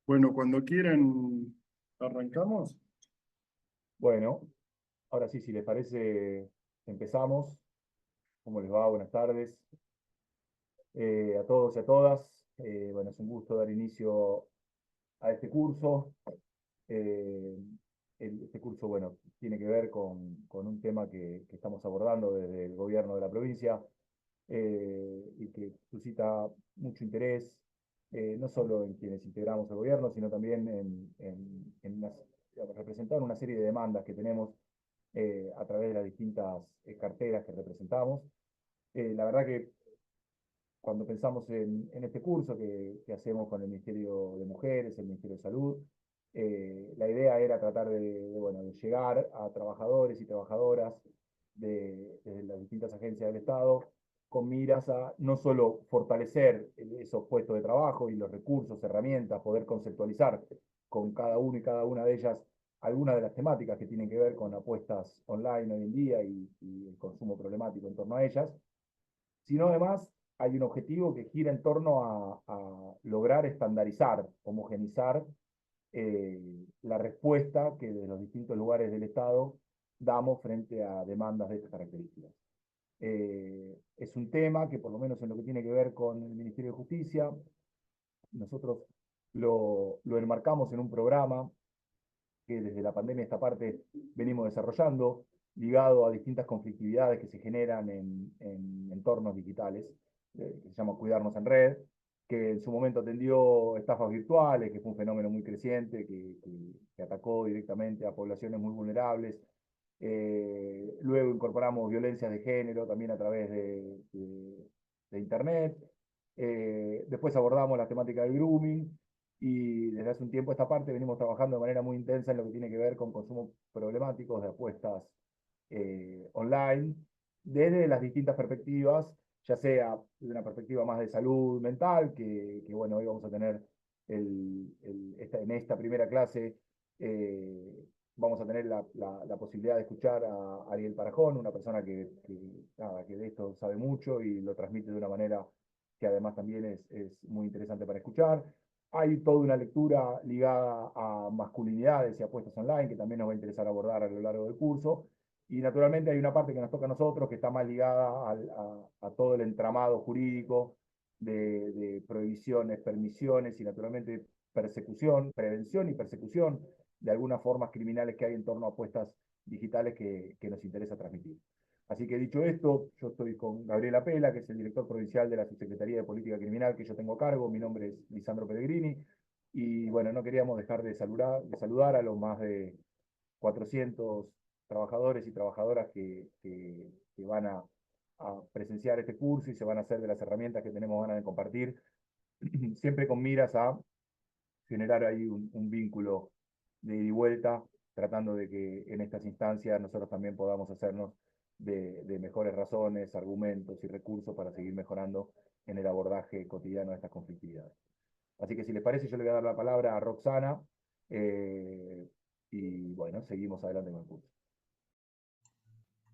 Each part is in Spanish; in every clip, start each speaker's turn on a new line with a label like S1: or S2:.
S1: Bueno, cuando quieran, arrancamos.
S2: Bueno, ahora sí, si les parece, empezamos. ¿Cómo les va? Buenas tardes a todos y a todas. Bueno, es un gusto dar inicio a este curso. Eh, este curso, bueno, tiene que ver con un tema que estamos abordando desde el gobierno de la provincia y que suscita mucho interés, no solo en quienes integramos el gobierno, sino también representar una serie de demandas que tenemos a través de las distintas carteras que representamos. La verdad que cuando pensamos en este curso que hacemos con el Ministerio de Mujeres, el Ministerio de Salud, la idea era tratar bueno, de llegar a trabajadores y trabajadoras de las distintas agencias del Estado con miras a no solo fortalecer esos puestos de trabajo y los recursos, herramientas, poder conceptualizar con cada uno y cada una de ellas algunas de las temáticas que tienen que ver con apuestas online hoy en día y el consumo problemático en torno a ellas, sino además hay un objetivo que gira en torno a lograr estandarizar, homogenizar la respuesta que desde los distintos lugares del Estado damos frente a demandas de estas características. Es un tema que, por lo menos en lo que tiene que ver con el Ministerio de Justicia, nosotros lo enmarcamos en un programa que desde la pandemia esta parte venimos desarrollando, ligado a distintas conflictividades que se generan en entornos digitales, que se llama Cuidarnos en Red, que en su momento atendió estafas virtuales, que fue un fenómeno muy creciente, que atacó directamente a poblaciones muy vulnerables. Luego incorporamos violencias de género también a través de Internet. Después abordamos la temática del grooming y desde hace un tiempo esta parte venimos trabajando de manera muy intensa en lo que tiene que ver con consumos problemáticos de apuestas online, desde las distintas perspectivas, ya sea desde una perspectiva más de salud mental, bueno, hoy vamos a tener en esta primera clase, vamos a tener la posibilidad de escuchar a Ariel Parajón, una persona que de esto sabe mucho y lo transmite de una manera que además también es muy interesante para escuchar. Hay toda una lectura ligada a masculinidades y apuestas online que también nos va a interesar abordar a lo largo del curso. Y naturalmente hay una parte que nos toca a nosotros que está más ligada a todo el entramado jurídico de prohibiciones, permisiones y naturalmente persecución, prevención y persecución de algunas formas criminales que hay en torno a apuestas digitales que nos interesa transmitir. Así que dicho esto, yo estoy con Gabriela Pela, que es el director provincial de la Subsecretaría de Política Criminal que yo tengo a cargo. Mi nombre es Lisandro Pellegrini. Y bueno, no queríamos dejar de saludar a los más de 400 trabajadores y trabajadoras que van a presenciar este curso y se van a hacer de las herramientas que tenemos ganas de compartir, siempre con miras a generar ahí un vínculo de ida y vuelta, tratando de que en estas instancias nosotros también podamos hacernos de mejores razones, argumentos y recursos para seguir mejorando en el abordaje cotidiano de estas conflictividades. Así que si les parece, yo le voy a dar la palabra a Roxana y bueno, seguimos adelante con el curso.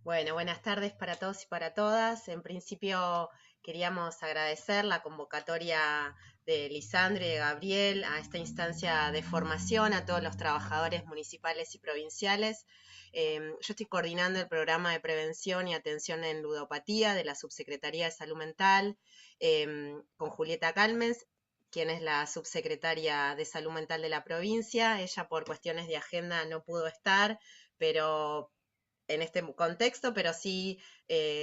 S3: Bueno, buenas tardes para todos y para todas. En principio queríamos agradecer la convocatoria de Lisandro y de Gabriel a esta instancia de formación a todos los trabajadores municipales y provinciales. Yo estoy coordinando el programa de prevención y atención en ludopatía de la Subsecretaría de Salud Mental con Julieta Calmens, quien es la subsecretaria de Salud Mental de la provincia. Ella por cuestiones de agenda no pudo estar, pero en este contexto, pero sí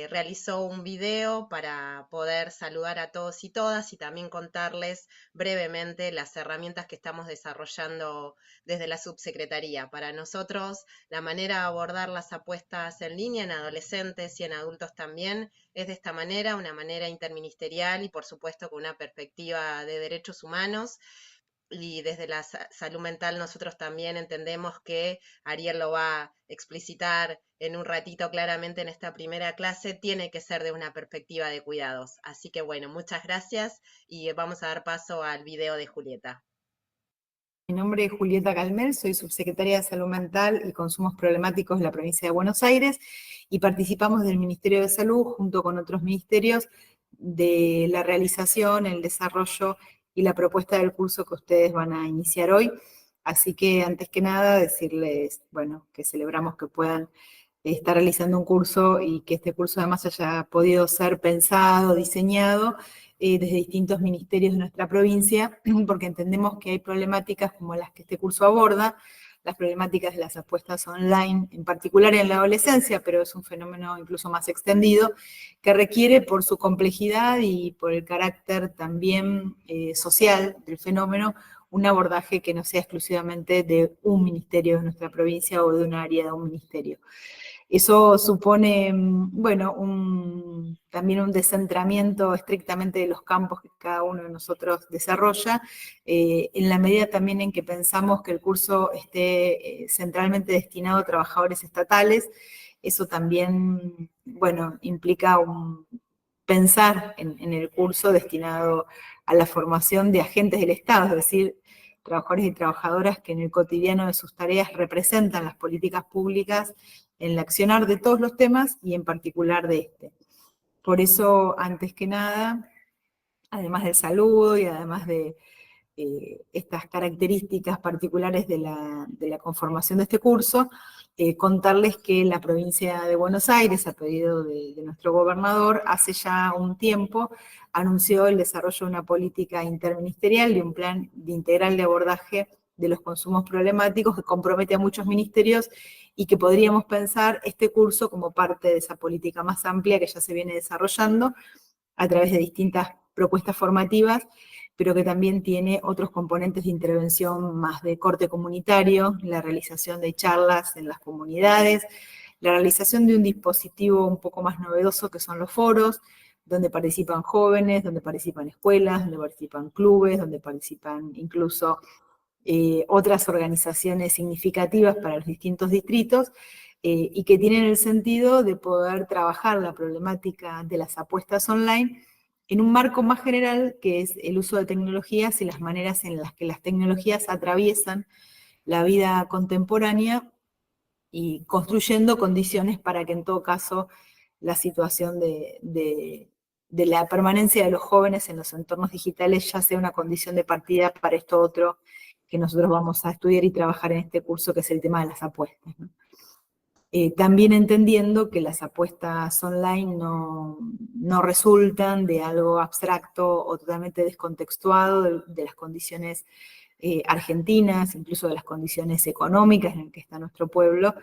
S3: realizó un video para poder saludar a todos y todas y también contarles brevemente las herramientas que estamos desarrollando desde la subsecretaría. Para nosotros, la manera de abordar las apuestas en línea en adolescentes y en adultos también es de esta manera, una manera interministerial y por supuesto con una perspectiva de derechos humanos. Y desde la salud mental nosotros también entendemos que Ariel lo va a explicitar en un ratito claramente en esta primera clase, tiene que ser de una perspectiva de cuidados. Así que bueno, muchas gracias y vamos a dar paso al video de Julieta.
S4: Mi nombre es Julieta Calmel, soy subsecretaria de Salud Mental y Consumos Problemáticos de la provincia de Buenos Aires y participamos del Ministerio de Salud junto con otros ministerios de la realización, el desarrollo y la propuesta del curso que ustedes van a iniciar hoy. Así que antes que nada decirles, bueno, que celebramos que puedan estar realizando un curso y que este curso además haya podido ser pensado, diseñado desde distintos ministerios de nuestra provincia, porque entendemos que hay problemáticas como las que este curso aborda, las problemáticas de las apuestas online, en particular en la adolescencia, pero es un fenómeno incluso más extendido, que requiere por su complejidad y por el carácter también social del fenómeno, un abordaje que no sea exclusivamente de un ministerio de nuestra provincia o de un área de un ministerio. Eso supone, bueno, también un descentramiento estrictamente de los campos que cada uno de nosotros desarrolla, en la medida también en que pensamos que el curso esté centralmente destinado a trabajadores estatales. Eso también, bueno, implica pensar en el curso destinado a la formación de agentes del Estado, es decir, trabajadores y trabajadoras que en el cotidiano de sus tareas representan las políticas públicas en el accionar de todos los temas y en particular de este. Por eso, antes que nada, además del saludo y además de estas características particulares de la conformación de este curso, contarles que la provincia de Buenos Aires, a pedido de nuestro gobernador, hace ya un tiempo anunció el desarrollo de una política interministerial, de un plan integral de abordaje de los consumos problemáticos que compromete a muchos ministerios y que podríamos pensar este curso como parte de esa política más amplia que ya se viene desarrollando a través de distintas propuestas formativas, pero que también tiene otros componentes de intervención más de corte comunitario, la realización de charlas en las comunidades, la realización de un dispositivo un poco más novedoso que son los foros, donde participan jóvenes, donde participan escuelas, donde participan clubes, donde participan incluso otras organizaciones significativas para los distintos distritos, y que tienen el sentido de poder trabajar la problemática de las apuestas online en un marco más general, que es el uso de tecnologías y las maneras en las que las tecnologías atraviesan la vida contemporánea y construyendo condiciones para que en todo caso la situación de la permanencia de los jóvenes en los entornos digitales ya sea una condición de partida para esto otro que nosotros vamos a estudiar y trabajar en este curso, que es el tema de las apuestas, ¿no? También entendiendo que las apuestas online no resultan de algo abstracto o totalmente descontextuado de las condiciones argentinas, incluso de las condiciones económicas en las que está nuestro pueblo,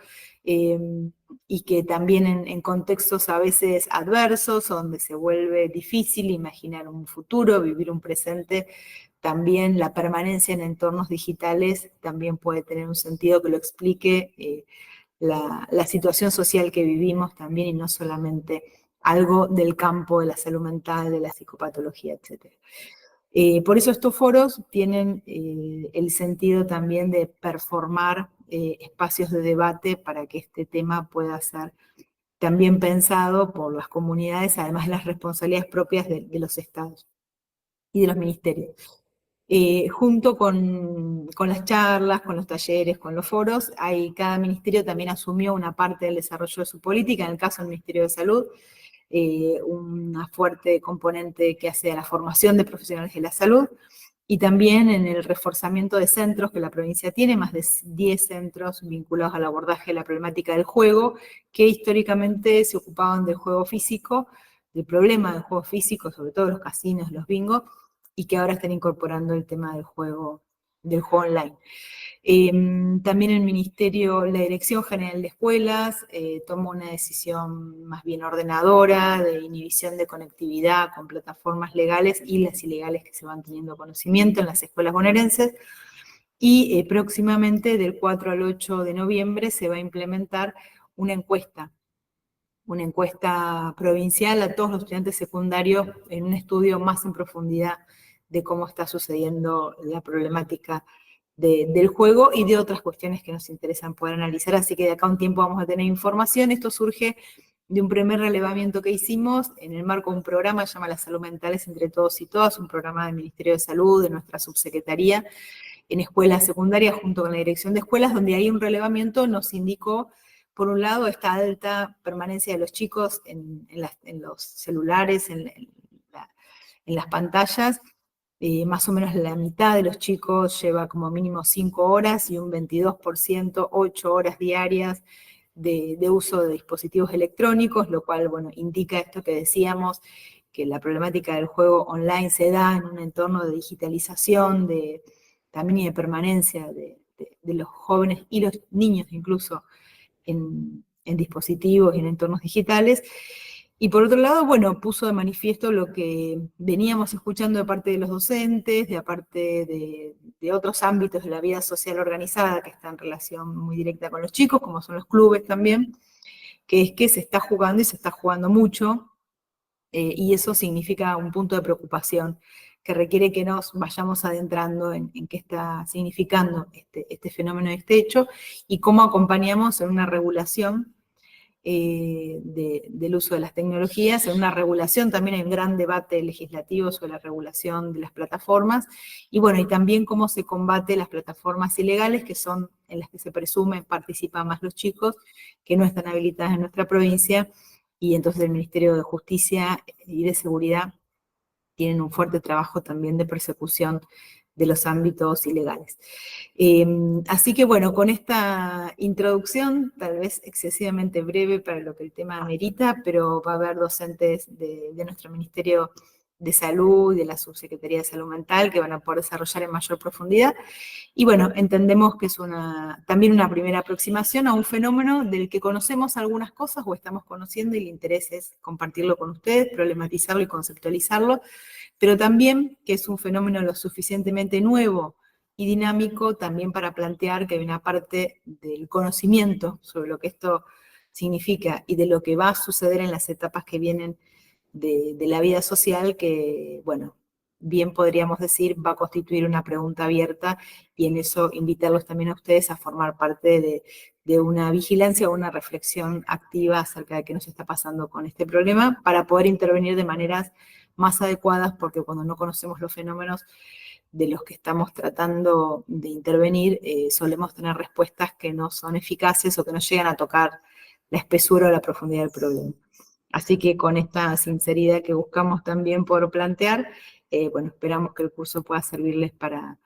S4: y que también en contextos a veces adversos, donde se vuelve difícil imaginar un futuro, vivir un presente, también la permanencia en entornos digitales también puede tener un sentido que lo explique la situación social que vivimos también y no solamente algo del campo de la salud mental, de la psicopatología, etc. Por eso estos foros tienen el sentido también de performar espacios de debate para que este tema pueda ser también pensado por las comunidades, además de las responsabilidades propias de los estados y de los ministerios. Junto con las charlas, con los talleres, con los foros, cada ministerio también asumió una parte del desarrollo de su política, en el caso del Ministerio de Salud, una fuerte componente que hace a la formación de profesionales de la salud, y también en el reforzamiento de centros que la provincia tiene, más de 10 centros vinculados al abordaje de la problemática del juego, que históricamente se ocupaban del juego físico, del problema del juego físico, sobre todo los casinos, los bingos, y que ahora están incorporando el tema del juego online. También el Ministerio, la Dirección General de Escuelas, tomó una decisión más bien ordenadora de inhibición de conectividad con plataformas legales y las ilegales que se van teniendo conocimiento en las escuelas bonaerenses, y próximamente del 4 al 8 de noviembre se va a implementar una encuesta provincial a todos los estudiantes secundarios en un estudio más en profundidad de cómo está sucediendo la problemática del juego y de otras cuestiones que nos interesan poder analizar, así que de acá a un tiempo vamos a tener información. Esto surge de un primer relevamiento que hicimos en el marco de un programa que se llama La Salud Mental es entre todos y todas, un programa del Ministerio de Salud, de nuestra subsecretaría, en escuelas secundarias junto con la Dirección de Escuelas, donde ahí un relevamiento nos indicó, por un lado, esta alta permanencia de los chicos en los celulares, en las pantallas, más o menos la mitad de los chicos lleva como mínimo 5 horas y un 22%, 8 horas diarias de uso de dispositivos electrónicos, lo cual, bueno, indica esto que decíamos, que la problemática del juego online se da en un entorno de digitalización, también y de permanencia de los jóvenes y los niños incluso en dispositivos y en entornos digitales. Y por otro lado, bueno, puso de manifiesto lo que veníamos escuchando de parte de los docentes, de parte de otros ámbitos de la vida social organizada que está en relación muy directa con los chicos, como son los clubes también, que es que se está jugando y se está jugando mucho, y eso significa un punto de preocupación que requiere que nos vayamos adentrando en qué está significando este fenómeno, este hecho, y cómo acompañamos en una regulación del uso de las tecnologías. En una regulación también hay un gran debate legislativo sobre la regulación de las plataformas, y bueno, y también cómo se combate las plataformas ilegales, que son en las que se presume participan más los chicos, que no están habilitadas en nuestra provincia, y entonces el Ministerio de Justicia y de Seguridad tienen un fuerte trabajo también de persecución de los ámbitos ilegales. Así que bueno, con esta introducción, tal vez excesivamente breve para lo que el tema amerita, pero va a haber docentes de nuestro Ministerio de Salud y de la Subsecretaría de Salud Mental que van a poder desarrollar en mayor profundidad. Y bueno, entendemos que es también una primera aproximación a un fenómeno del que conocemos algunas cosas o estamos conociendo, y el interés es compartirlo con ustedes, problematizarlo y conceptualizarlo, pero también que es un fenómeno lo suficientemente nuevo y dinámico también para plantear que hay una parte del conocimiento sobre lo que esto significa y de lo que va a suceder en las etapas que vienen de la vida social que, bueno, bien podríamos decir, va a constituir una pregunta abierta, y en eso invitarlos también a ustedes a formar parte de una vigilancia o una reflexión activa acerca de qué nos está pasando con este problema para poder intervenir de maneras más adecuadas, porque cuando no conocemos los fenómenos de los que estamos tratando de intervenir, solemos tener respuestas que no son eficaces o que no llegan a tocar la espesura o la profundidad del problema. Así que con esta sinceridad que buscamos también por plantear, bueno, esperamos que el curso pueda servirles para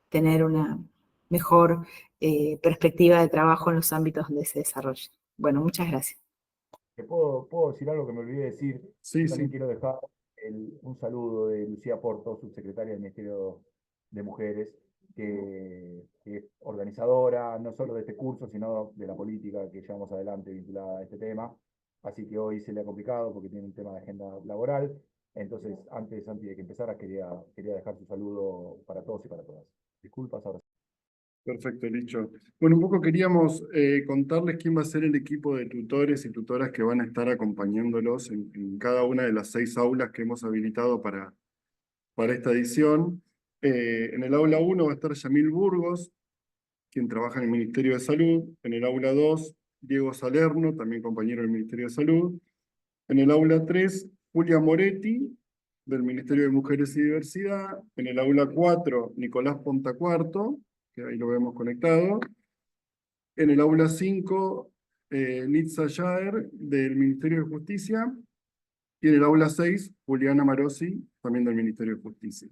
S4: tener una mejor perspectiva de trabajo en los ámbitos donde se desarrolla. Bueno, muchas gracias.
S2: ¿Puedo decir algo que me olvidé de decir?
S1: Sí,
S2: También
S1: sí.
S2: quiero dejar un saludo de Lucía Porto, subsecretaria del Ministerio de Mujeres, que es organizadora no solo de este curso, sino de la política que llevamos adelante vinculada a este tema. Así que hoy se le ha complicado porque tiene un tema de agenda laboral. Entonces, antes de que empezara, quería dejar su saludo para todos y para todas. Disculpas, ahora sí.
S1: Perfecto, Licho. Bueno, un poco queríamos contarles quién va a ser el equipo de tutores y tutoras que van a estar acompañándolos en cada una de las 6 aulas que hemos habilitado para esta edición. En el aula 1 va a estar Yamil Burgos, quien trabaja en el Ministerio de Salud. En el aula 2, Diego Salerno, también compañero del Ministerio de Salud. En el aula 3, Julia Moretti, del Ministerio de Mujeres y Diversidad. En el aula 4, Nicolás Pontacuarto, que ahí lo vemos conectado. En el aula 5, Nitza Jaer, del Ministerio de Justicia. Y en el aula 6, Juliana Marosi, también del Ministerio de Justicia.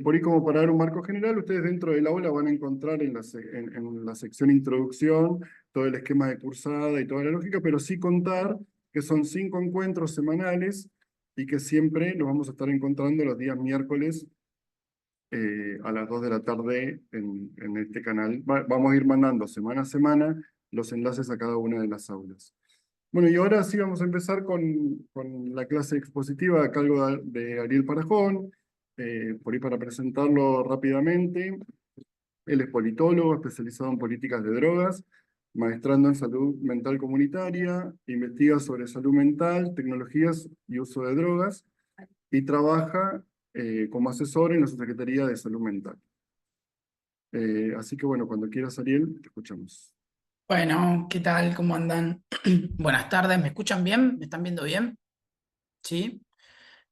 S1: Por ahí, como para dar un marco general, ustedes dentro del aula van a encontrar en la sección introducción todo el esquema de cursada y toda la lógica, pero sí contar que son 5 encuentros semanales y que siempre los vamos a estar encontrando los días miércoles a las 2 de la tarde en este canal. Vamos a ir mandando semana a semana los enlaces a cada una de las aulas. Bueno, y ahora sí vamos a empezar con la clase expositiva a cargo de Ariel Parajón. Por ahí para presentarlo rápidamente. Él es politólogo, especializado en políticas de drogas, maestrando en salud mental comunitaria, investiga sobre salud mental, tecnologías y uso de drogas, y trabaja como asesor en la Secretaría de Salud Mental. Así que bueno, cuando quieras, Ariel, te escuchamos.
S5: Bueno, ¿qué tal? ¿Cómo andan? Buenas tardes, ¿me escuchan bien? ¿Me están viendo bien? ¿Sí?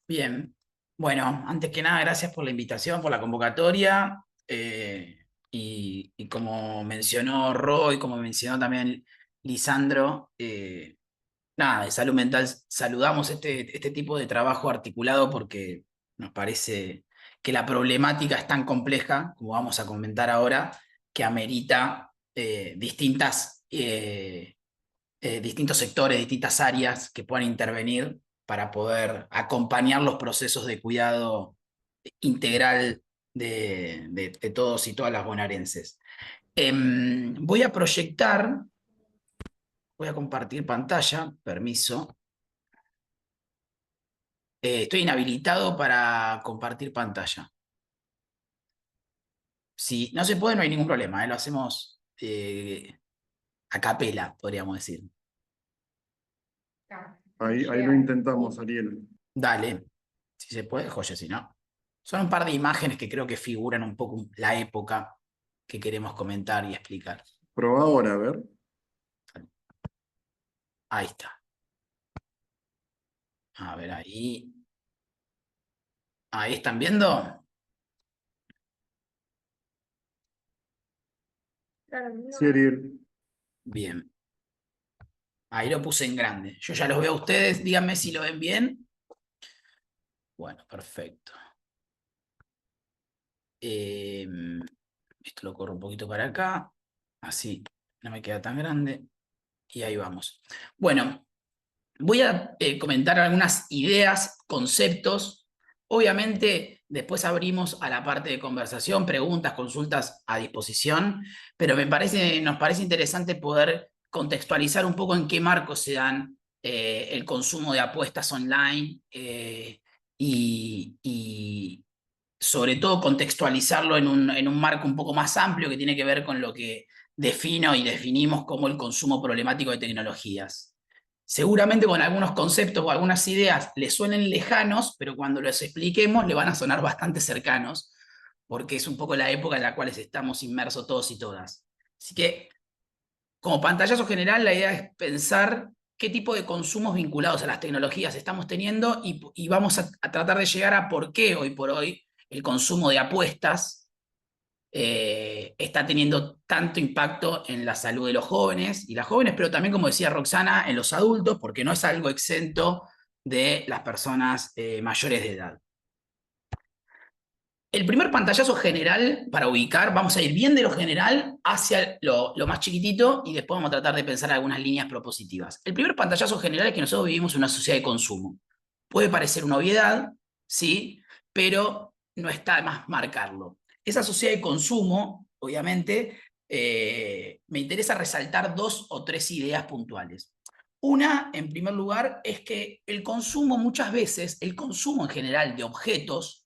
S5: Bien. Bueno, antes que nada, gracias por la invitación, por la convocatoria. Y como mencionó Roy, como mencionó también Lisandro, nada, de salud mental saludamos este tipo de trabajo articulado porque nos parece que la problemática es tan compleja, como vamos a comentar ahora, que amerita distintos sectores, distintas áreas que puedan intervenir para poder acompañar los procesos de cuidado integral de todos y todas las bonaerenses. Voy a proyectar, voy a compartir pantalla, permiso. Estoy inhabilitado para compartir pantalla. Si no se puede, no hay ningún problema, lo hacemos a capela, podríamos decir.
S1: Ahí lo intentamos, Ariel.
S5: Dale, si se puede, joya, si no. Son un par de imágenes que creo que figuran un poco la época que queremos comentar y explicar.
S1: Probá ahora, a ver.
S5: Ahí está. A ver, ahí. ¿Ahí están viendo?
S1: Sí, Ariel.
S5: Bien. Ahí lo puse en grande. Yo ya los veo a ustedes. Díganme si lo ven bien. Bueno, perfecto. Esto lo corro un poquito para acá. Así no me queda tan grande. Y ahí vamos. Bueno, voy a comentar algunas ideas, conceptos. Obviamente, después abrimos a la parte de conversación, preguntas, consultas a disposición, pero nos parece interesante poder contextualizar un poco en qué marcos se dan el consumo de apuestas online y sobre todo contextualizarlo en un marco un poco más amplio que tiene que ver con lo que defino y definimos como el consumo problemático de tecnologías. Seguramente con algunos conceptos o algunas ideas les suenen lejanos, pero cuando los expliquemos le van a sonar bastante cercanos, porque es un poco la época en la cual estamos inmersos todos y todas. Así que, como pantallazo general, la idea es pensar qué tipo de consumos vinculados a las tecnologías estamos teniendo y vamos a tratar de llegar a por qué hoy por hoy el consumo de apuestas está teniendo tanto impacto en la salud de los jóvenes y las jóvenes, pero también, como decía Roxana, en los adultos, porque no es algo exento de las personas mayores de edad. El primer pantallazo general para ubicar, vamos a ir bien de lo general hacia lo más chiquitito y después vamos a tratar de pensar algunas líneas propositivas. El primer pantallazo general es que nosotros vivimos en una sociedad de consumo. Puede parecer una obviedad, sí, pero no está de más marcarlo. Esa sociedad de consumo, obviamente, me interesa resaltar 2 o 3 ideas puntuales. Una, en primer lugar, es que el consumo muchas veces, el consumo en general de objetos,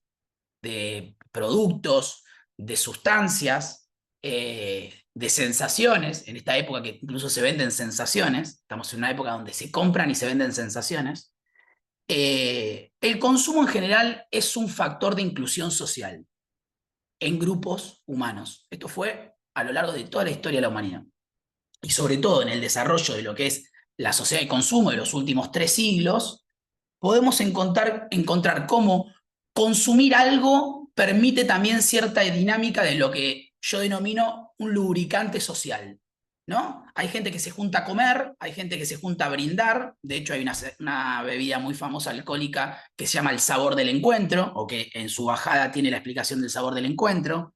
S5: de productos, de sustancias, de sensaciones, en esta época que incluso se venden sensaciones, estamos en una época donde se compran y se venden sensaciones, el consumo en general es un factor de inclusión social en grupos humanos. Esto fue a lo largo de toda la historia de la humanidad. Y sobre todo en el desarrollo de lo que es la sociedad de consumo de los últimos 3 siglos, podemos encontrar cómo consumir algo permite también cierta dinámica de lo que yo denomino un lubricante social, ¿no? Hay gente que se junta a comer, hay gente que se junta a brindar, de hecho hay una bebida muy famosa alcohólica que se llama el sabor del encuentro, o que en su bajada tiene la explicación del sabor del encuentro.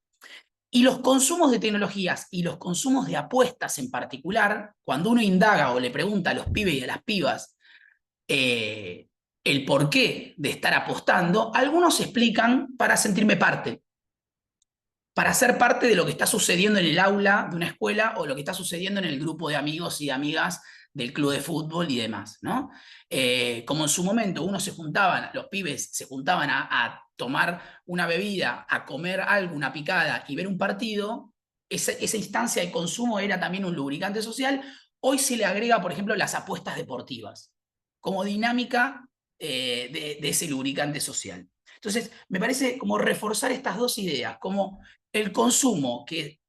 S5: Y los consumos de tecnologías y los consumos de apuestas en particular, cuando uno indaga o le pregunta a los pibes y a las pibas el porqué de estar apostando, algunos explican para sentirme parte, para ser parte de lo que está sucediendo en el aula de una escuela o lo que está sucediendo en el grupo de amigos y amigas del club de fútbol y demás, ¿no? Como en su momento los pibes se juntaban a tomar una bebida, a comer algo, una picada y ver un partido, esa instancia de consumo era también un lubricante social. Hoy se le agrega, por ejemplo, las apuestas deportivas como dinámica de ese lubricante social. Entonces, me parece como reforzar estas 2 ideas, como el consumo, que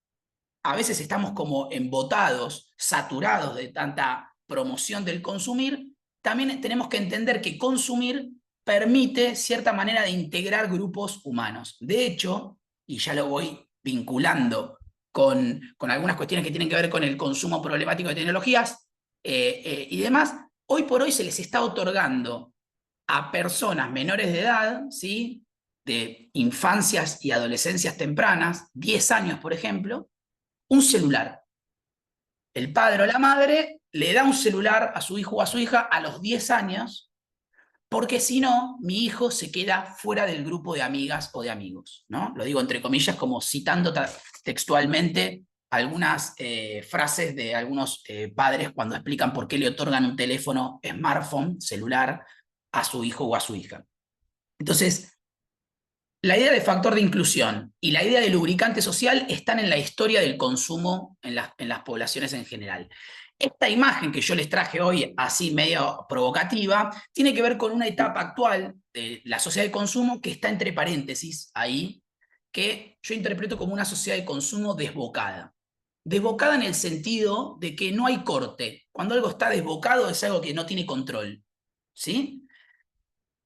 S5: a veces estamos como embotados, saturados de tanta promoción del consumir, también tenemos que entender que consumir permite cierta manera de integrar grupos humanos. De hecho, y ya lo voy vinculando con algunas cuestiones que tienen que ver con el consumo problemático de tecnologías y demás, hoy por hoy se les está otorgando a personas menores de edad, ¿sí?, de infancias y adolescencias tempranas, 10 años por ejemplo, un celular. El padre o la madre le da un celular a su hijo o a su hija a los 10 años, porque si no, mi hijo se queda fuera del grupo de amigas o de amigos, ¿no? Lo digo entre comillas como citando textualmente algunas frases de algunos padres cuando explican por qué le otorgan un teléfono smartphone, celular, a su hijo o a su hija. Entonces, la idea de factor de inclusión y la idea de lubricante social están en la historia del consumo en las poblaciones en general. Esta imagen que yo les traje hoy, así medio provocativa, tiene que ver con una etapa actual de la sociedad de consumo que está entre paréntesis ahí, que yo interpreto como una sociedad de consumo desbocada. Desbocada en el sentido de que no hay corte. Cuando algo está desbocado es algo que no tiene control, ¿sí?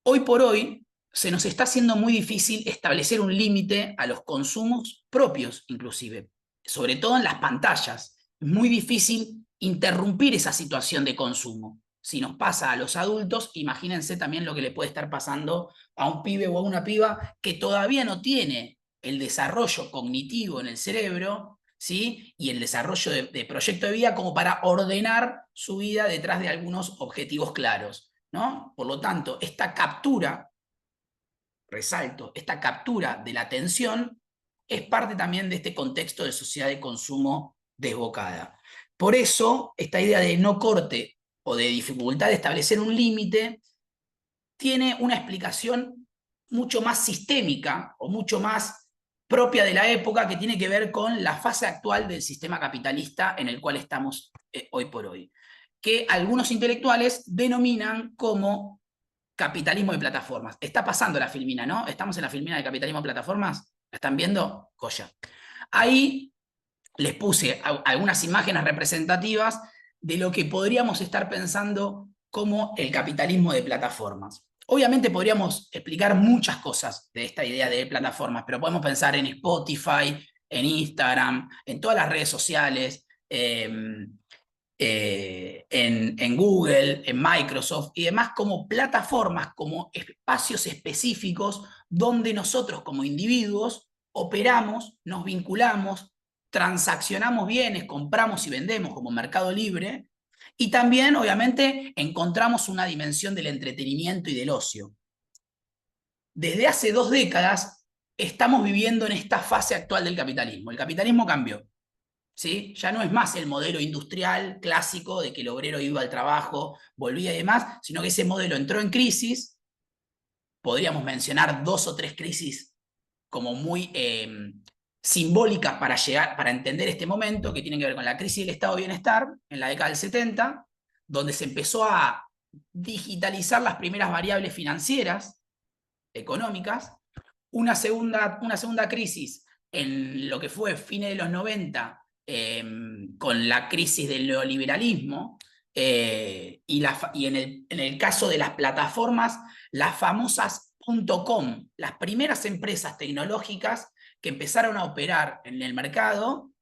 S5: Hoy por hoy se nos está haciendo muy difícil establecer un límite a los consumos propios, inclusive, sobre todo en las pantallas. Es muy difícil interrumpir esa situación de consumo. Si nos pasa a los adultos, imagínense también lo que le puede estar pasando a un pibe o a una piba que todavía no tiene el desarrollo cognitivo en el cerebro, ¿sí? Y el desarrollo de proyecto de vida como para ordenar su vida detrás de algunos objetivos claros, ¿no? Por lo tanto, esta captura, resalto, esta captura de la atención es parte también de este contexto de sociedad de consumo desbocada. Por eso, esta idea de no corte o de dificultad de establecer un límite tiene una explicación mucho más sistémica o mucho más propia de la época, que tiene que ver con la fase actual del sistema capitalista en el cual estamos hoy por hoy, que algunos intelectuales denominan como capitalismo de plataformas. Está pasando la filmina, ¿no? Estamos en la filmina de capitalismo de plataformas. ¿La están viendo? Joya. Ahí les puse algunas imágenes representativas de lo que podríamos estar pensando como el capitalismo de plataformas. Obviamente podríamos explicar muchas cosas de esta idea de plataformas, pero podemos pensar en Spotify, en Instagram, en todas las redes sociales, en Google, en Microsoft y demás, como plataformas, como espacios específicos donde nosotros como individuos operamos, nos vinculamos, transaccionamos bienes, compramos y vendemos como Mercado Libre, y también obviamente encontramos una dimensión del entretenimiento y del ocio. Desde hace 2 décadas estamos viviendo en esta fase actual del capitalismo. El capitalismo cambió. ¿Sí? Ya no es más el modelo industrial clásico de que el obrero iba al trabajo, volvía y demás, sino que ese modelo entró en crisis. Podríamos mencionar 2 o 3 crisis como muy simbólicas para entender este momento, que tienen que ver con la crisis del estado de bienestar en la década del 70, donde se empezó a digitalizar las primeras variables financieras, económicas, una segunda crisis en lo que fue fines de los 90, con la crisis del neoliberalismo, y en el caso de las plataformas, las famosas .com, las primeras empresas tecnológicas que empezaron a operar en el mercado,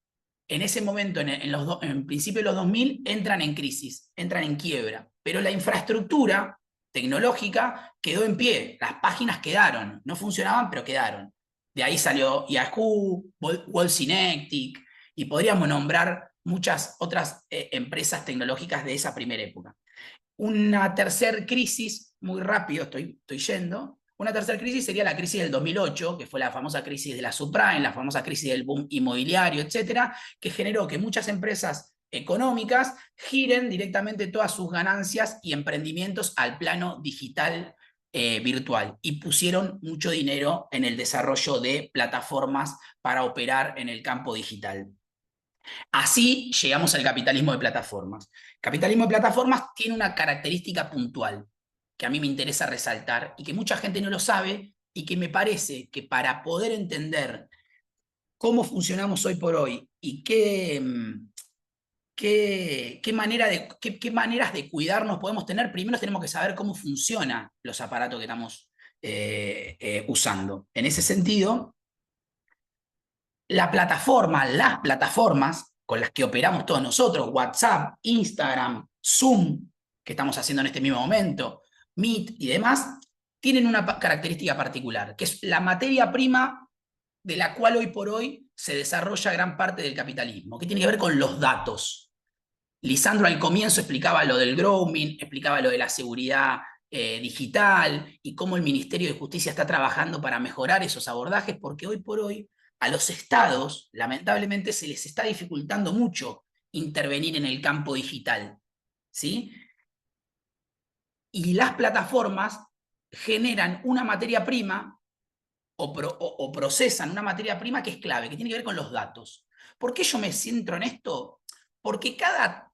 S5: en ese momento, en principio de los 2000, entran en crisis, entran en quiebra, pero la infraestructura tecnológica quedó en pie, las páginas quedaron, no funcionaban, pero quedaron. De ahí salió Yahoo, Wallsynectic, y podríamos nombrar muchas otras empresas tecnológicas de esa primera época. Una tercera crisis, muy rápido estoy yendo, una tercera crisis sería la crisis del 2008, que fue la famosa crisis de la subprime, la famosa crisis del boom inmobiliario, etcétera, que generó que muchas empresas económicas giren directamente todas sus ganancias y emprendimientos al plano digital virtual, y pusieron mucho dinero en el desarrollo de plataformas para operar en el campo digital. Así llegamos al capitalismo de plataformas. El capitalismo de plataformas tiene una característica puntual que a mí me interesa resaltar y que mucha gente no lo sabe, y que me parece que para poder entender cómo funcionamos hoy por hoy y qué maneras de cuidarnos podemos tener, primero tenemos que saber cómo funcionan los aparatos que estamos usando. En ese sentido, las plataformas con las que operamos todos nosotros, WhatsApp, Instagram, Zoom, que estamos haciendo en este mismo momento, Meet y demás, tienen una característica particular, que es la materia prima de la cual hoy por hoy se desarrolla gran parte del capitalismo, que tiene que ver con los datos. Lisandro al comienzo explicaba lo del grooming, explicaba lo de la seguridad digital y cómo el Ministerio de Justicia está trabajando para mejorar esos abordajes, porque hoy por hoy a los estados, lamentablemente, se les está dificultando mucho intervenir en el campo digital, ¿sí? Y las plataformas generan una materia prima o procesan una materia prima que es clave, que tiene que ver con los datos. ¿Por qué yo me centro en esto? Porque cada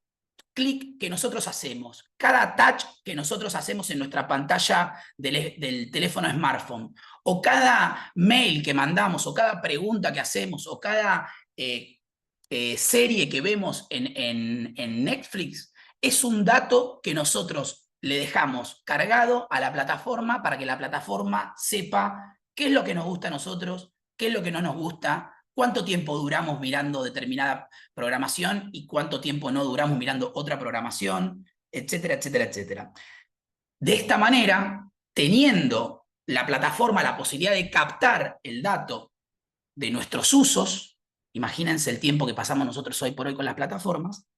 S5: clic que nosotros hacemos, cada touch que nosotros hacemos en nuestra pantalla del teléfono smartphone, o cada mail que mandamos, o cada pregunta que hacemos, o cada serie que vemos en Netflix, es un dato que nosotros le dejamos cargado a la plataforma para que la plataforma sepa qué es lo que nos gusta a nosotros, qué es lo que no nos gusta, cuánto tiempo duramos mirando determinada programación y cuánto tiempo no duramos mirando otra programación, etcétera, etcétera, etcétera. De esta manera, teniendo la plataforma la posibilidad de captar el dato de nuestros usos, imagínense el tiempo que pasamos nosotros hoy por hoy con las plataformas,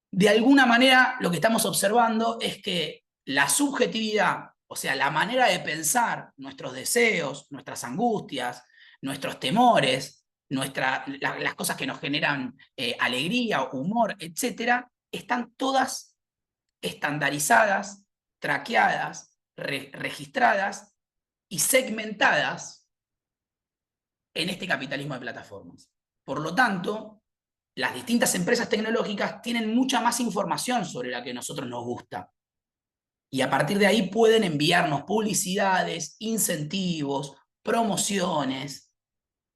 S5: de alguna manera lo que estamos observando es que la subjetividad, o sea, la manera de pensar nuestros deseos, nuestras angustias, nuestros temores, las cosas que nos generan alegría, humor, etcétera, están todas estandarizadas, traqueadas, registradas y segmentadas en este capitalismo de plataformas. Por lo tanto, las distintas empresas tecnológicas tienen mucha más información sobre la que a nosotros nos gusta. Y a partir de ahí pueden enviarnos publicidades, incentivos, promociones,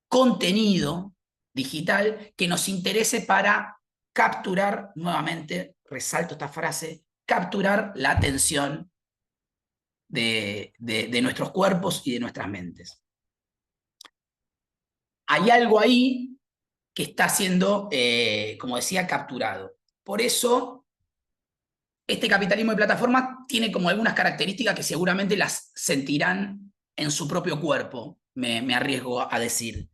S5: contenido digital que nos interese para capturar, nuevamente, resalto esta frase, capturar la atención de nuestros cuerpos y de nuestras mentes. Hay algo ahí que está siendo, como decía, capturado. Por eso, este capitalismo de plataformas tiene como algunas características que seguramente las sentirán en su propio cuerpo, me arriesgo a decir.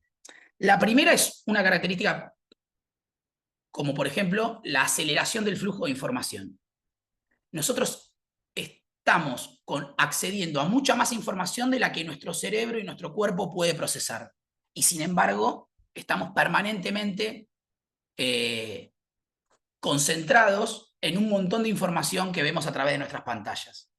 S5: La primera es una característica como, por ejemplo, la aceleración del flujo de información. Nosotros estamos accediendo a mucha más información de la que nuestro cerebro y nuestro cuerpo puede procesar. Y sin embargo, estamos permanentemente concentrados en un montón de información que vemos a través de nuestras pantallas.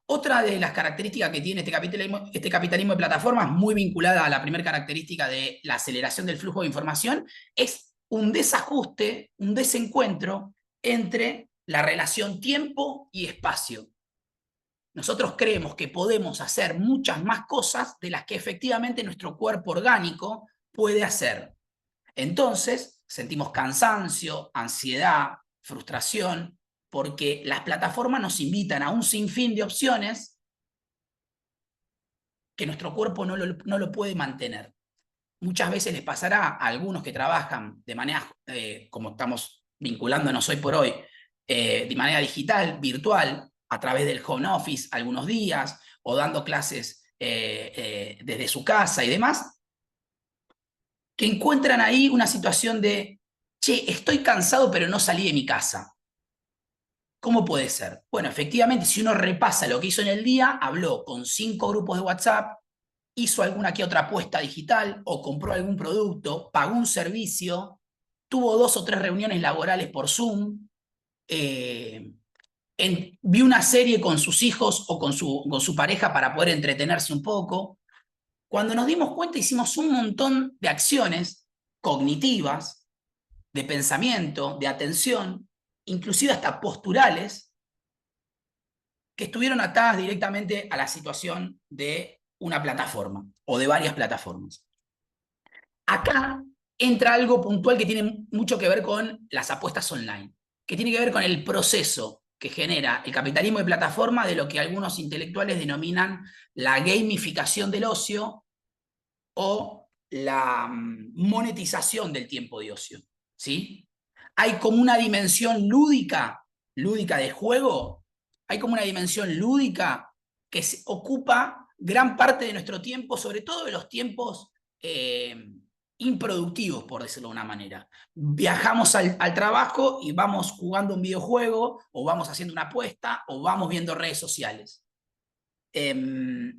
S5: Otra de las características que tiene este capitalismo de plataformas, muy vinculada a la primera característica de la aceleración del flujo de información, es un desajuste, un desencuentro entre la relación tiempo y espacio. Nosotros creemos que podemos hacer muchas más cosas de las que efectivamente nuestro cuerpo orgánico puede hacer. Entonces, sentimos cansancio, ansiedad, frustración, porque las plataformas nos invitan a un sinfín de opciones que nuestro cuerpo no lo puede mantener. Muchas veces les pasará a algunos que trabajan de manera, como estamos vinculándonos hoy por hoy, de manera digital, virtual, a través del home office algunos días, o dando clases desde su casa y demás, que encuentran ahí una situación de, che, estoy cansado pero no salí de mi casa. ¿Cómo puede ser? Bueno, efectivamente, si uno repasa lo que hizo en el día, habló con 5 grupos de WhatsApp, hizo alguna que otra apuesta digital o compró algún producto, pagó un servicio, tuvo 2 o 3 reuniones laborales por Zoom, vio una serie con sus hijos o con su pareja para poder entretenerse un poco. Cuando nos dimos cuenta, hicimos un montón de acciones cognitivas, de pensamiento, de atención, inclusive hasta posturales, que estuvieron atadas directamente a la situación de una plataforma o de varias plataformas. Acá entra algo puntual que tiene mucho que ver con las apuestas online, que tiene que ver con el proceso que genera el capitalismo de plataforma de lo que algunos intelectuales denominan la gamificación del ocio o la monetización del tiempo de ocio, ¿sí? Hay como una dimensión lúdica de juego, Hay como una dimensión lúdica que ocupa gran parte de nuestro tiempo, sobre todo de los tiempos improductivos, por decirlo de una manera. Viajamos al trabajo y vamos jugando un videojuego, o vamos haciendo una apuesta, o vamos viendo redes sociales. Esa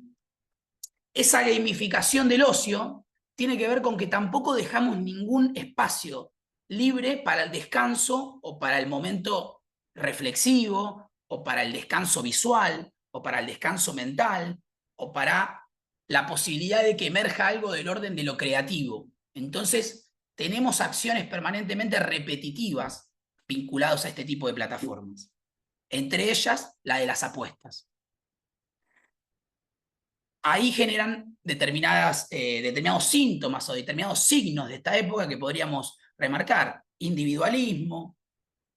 S5: gamificación del ocio tiene que ver con que tampoco dejamos ningún espacio libre para el descanso o para el momento reflexivo o para el descanso visual o para el descanso mental o para la posibilidad de que emerja algo del orden de lo creativo. Entonces, tenemos acciones permanentemente repetitivas vinculadas a este tipo de plataformas. Entre ellas, la de las apuestas. Ahí generan determinados síntomas o determinados signos de esta época que podríamos remarcar. Individualismo,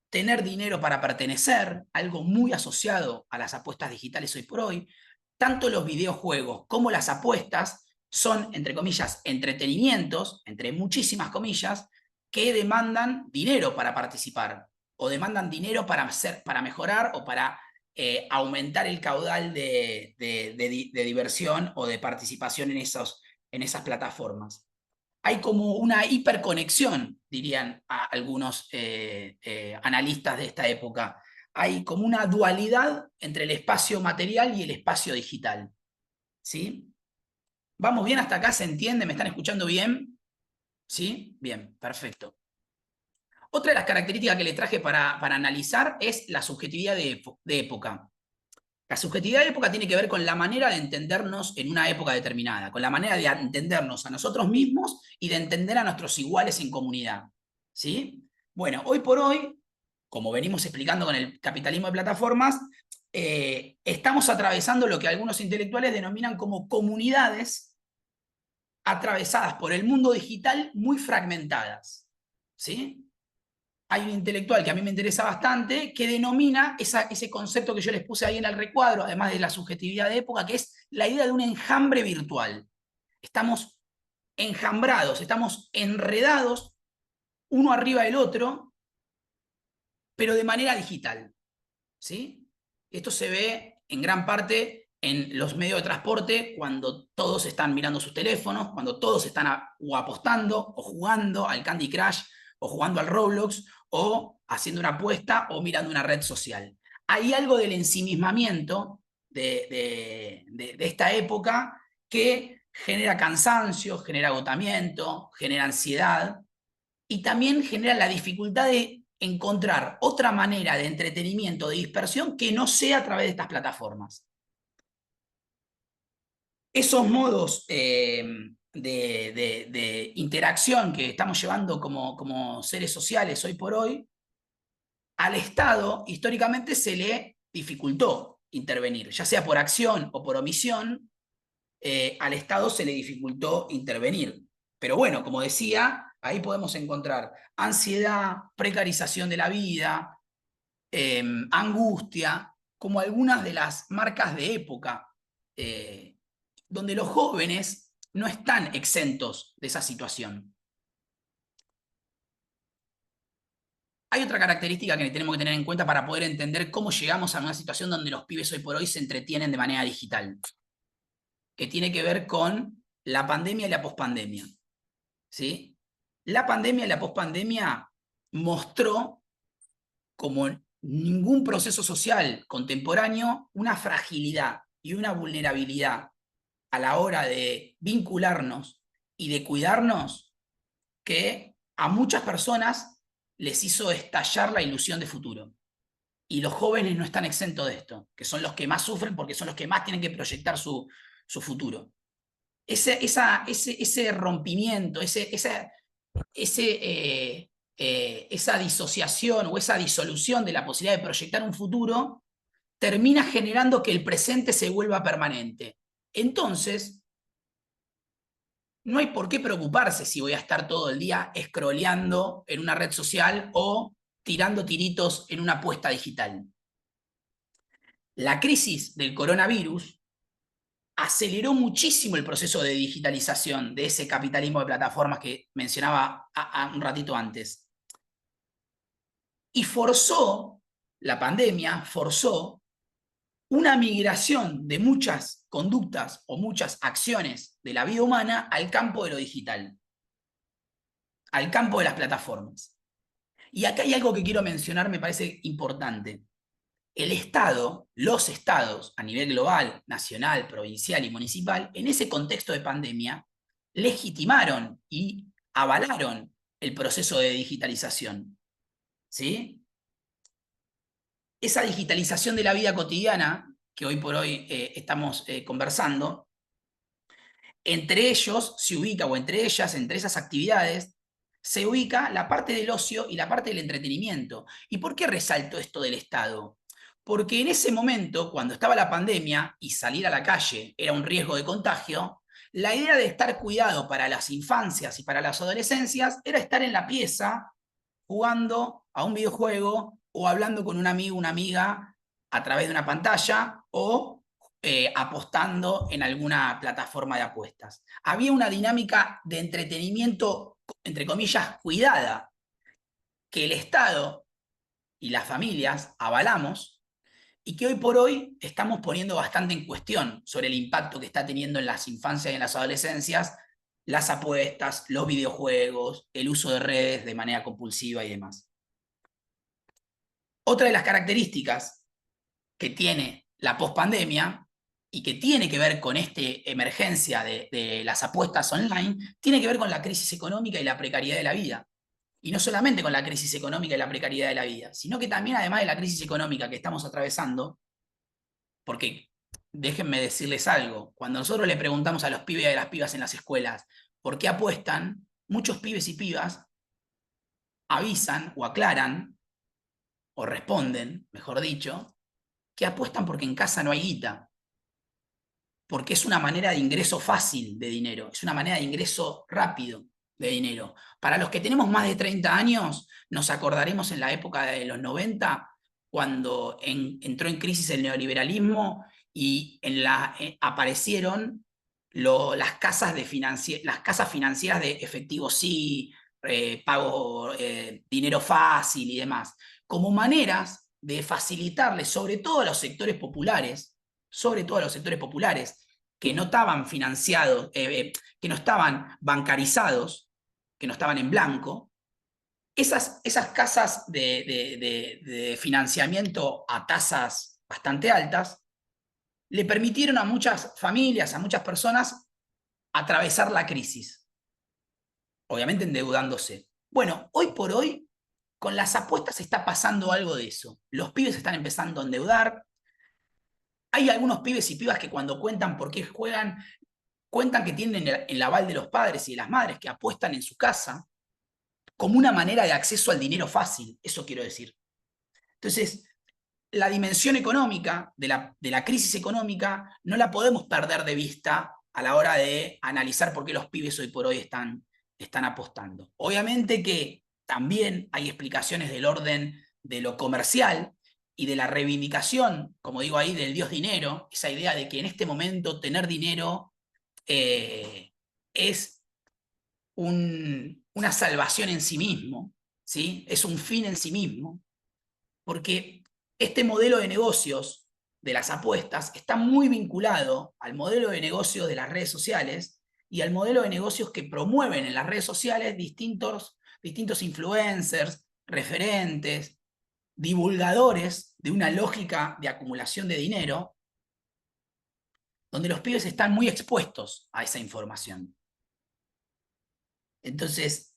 S5: tener dinero para pertenecer, algo muy asociado a las apuestas digitales hoy por hoy. Tanto los videojuegos como las apuestas son, entre comillas, entretenimientos, entre muchísimas comillas, que demandan dinero para participar, o demandan dinero para mejorar o para aumentar el caudal de diversión o de participación en esas plataformas. Hay como una hiperconexión, dirían algunos analistas de esta época. Hay como una dualidad entre el espacio material y el espacio digital. ¿Sí? ¿Vamos bien hasta acá? ¿Se entiende? ¿Me están escuchando bien? ¿Sí? Bien, perfecto. Otra de las características que les traje para analizar es la subjetividad de época. La subjetividad de época tiene que ver con la manera de entendernos en una época determinada, con la manera de entendernos a nosotros mismos y de entender a nuestros iguales en comunidad. ¿Sí? Bueno, hoy por hoy, como venimos explicando con el capitalismo de plataformas, estamos atravesando lo que algunos intelectuales denominan como comunidades atravesadas por el mundo digital muy fragmentadas. ¿Sí? Hay un intelectual que a mí me interesa bastante que denomina ese concepto que yo les puse ahí en el recuadro, además de la subjetividad de época, que es la idea de un enjambre virtual. Estamos enjambrados, estamos enredados uno arriba del otro, pero de manera digital. ¿Sí? Esto se ve en gran parte en los medios de transporte, cuando todos están mirando sus teléfonos, cuando todos están o apostando o jugando al Candy Crush o jugando al Roblox o haciendo una apuesta o mirando una red social. Hay algo del ensimismamiento de esta época que genera cansancio, genera agotamiento, genera ansiedad y también genera la dificultad de encontrar otra manera de entretenimiento, de dispersión que no sea a través de estas plataformas. Esos modos de interacción que estamos llevando como seres sociales hoy por hoy, al Estado históricamente se le dificultó intervenir, ya sea por acción o por omisión, al Estado se le dificultó intervenir. Pero bueno, como decía, ahí podemos encontrar ansiedad, precarización de la vida, angustia, como algunas de las marcas de época, donde los jóvenes no están exentos de esa situación. Hay otra característica que tenemos que tener en cuenta para poder entender cómo llegamos a una situación donde los pibes hoy por hoy se entretienen de manera digital, que tiene que ver con la pandemia y la pospandemia. ¿Sí? La pandemia y la pospandemia mostró, como ningún proceso social contemporáneo, una fragilidad y una vulnerabilidad a la hora de vincularnos y de cuidarnos que a muchas personas les hizo estallar la ilusión de futuro. Y los jóvenes no están exentos de esto, que son los que más sufren porque son los que más tienen que proyectar su futuro. Ese rompimiento, esa disociación o esa disolución de la posibilidad de proyectar un futuro termina generando que el presente se vuelva permanente. Entonces, no hay por qué preocuparse si voy a estar todo el día scrolleando en una red social o tirando tiritos en una apuesta digital. La crisis del coronavirus aceleró muchísimo el proceso de digitalización de ese capitalismo de plataformas que mencionaba un ratito antes. Y la pandemia forzó una migración de muchas conductas o muchas acciones de la vida humana al campo de lo digital, al campo de las plataformas. Y acá hay algo que quiero mencionar, me parece importante. El Estado, los estados a nivel global, nacional, provincial y municipal, en ese contexto de pandemia, legitimaron y avalaron el proceso de digitalización. ¿Sí? Esa digitalización de la vida cotidiana, que hoy por hoy estamos conversando, entre ellos se ubica, o entre ellas, entre esas actividades, se ubica la parte del ocio y la parte del entretenimiento. ¿Y por qué resalto esto del Estado? Porque en ese momento, cuando estaba la pandemia y salir a la calle era un riesgo de contagio, la idea de estar cuidado para las infancias y para las adolescencias era estar en la pieza jugando a un videojuego o hablando con un amigo, una amiga a través de una pantalla o apostando en alguna plataforma de apuestas. Había una dinámica de entretenimiento, entre comillas, cuidada, que el Estado y las familias avalamos y que hoy por hoy estamos poniendo bastante en cuestión sobre el impacto que está teniendo en las infancias y en las adolescencias las apuestas, los videojuegos, el uso de redes de manera compulsiva y demás. Otra de las características que tiene la pospandemia y que tiene que ver con esta emergencia de las apuestas online, tiene que ver con la crisis económica y la precariedad de la vida. Y no solamente con la crisis económica y la precariedad de la vida, sino que también, además de la crisis económica que estamos atravesando, porque déjenme decirles algo, cuando nosotros le preguntamos a los pibes y a las pibas en las escuelas por qué apuestan, muchos pibes y pibas avisan o aclaran, o responden, mejor dicho, que apuestan porque en casa no hay guita, porque es una manera de ingreso fácil de dinero, es una manera de ingreso rápido de dinero. Para los que tenemos más de 30 años, nos acordaremos en la época de los 90, cuando entró en crisis el neoliberalismo y aparecieron las casas financieras de efectivo sí, pago, dinero fácil y demás, como maneras de facilitarle, sobre todo a los sectores populares, que no estaban financiados, que no estaban bancarizados, que no estaban en blanco, esas casas de financiamiento a tasas bastante altas le permitieron a muchas familias, a muchas personas, atravesar la crisis, obviamente endeudándose. Bueno, hoy por hoy, con las apuestas está pasando algo de eso. Los pibes están empezando a endeudar. Hay algunos pibes y pibas que cuando cuentan por qué juegan, cuentan que tienen el aval de los padres y de las madres que apuestan en su casa como una manera de acceso al dinero fácil, eso quiero decir. Entonces, la dimensión económica de la crisis económica no la podemos perder de vista a la hora de analizar por qué los pibes hoy por hoy están apostando. Obviamente que también hay explicaciones del orden de lo comercial y de la reivindicación, como digo ahí, del Dios dinero, esa idea de que en este momento tener dinero es una salvación en sí mismo, ¿sí? Es un fin en sí mismo, porque este modelo de negocios de las apuestas está muy vinculado al modelo de negocios de las redes sociales y al modelo de negocios que promueven en las redes sociales distintos influencers, referentes, divulgadores de una lógica de acumulación de dinero, donde los pibes están muy expuestos a esa información. Entonces,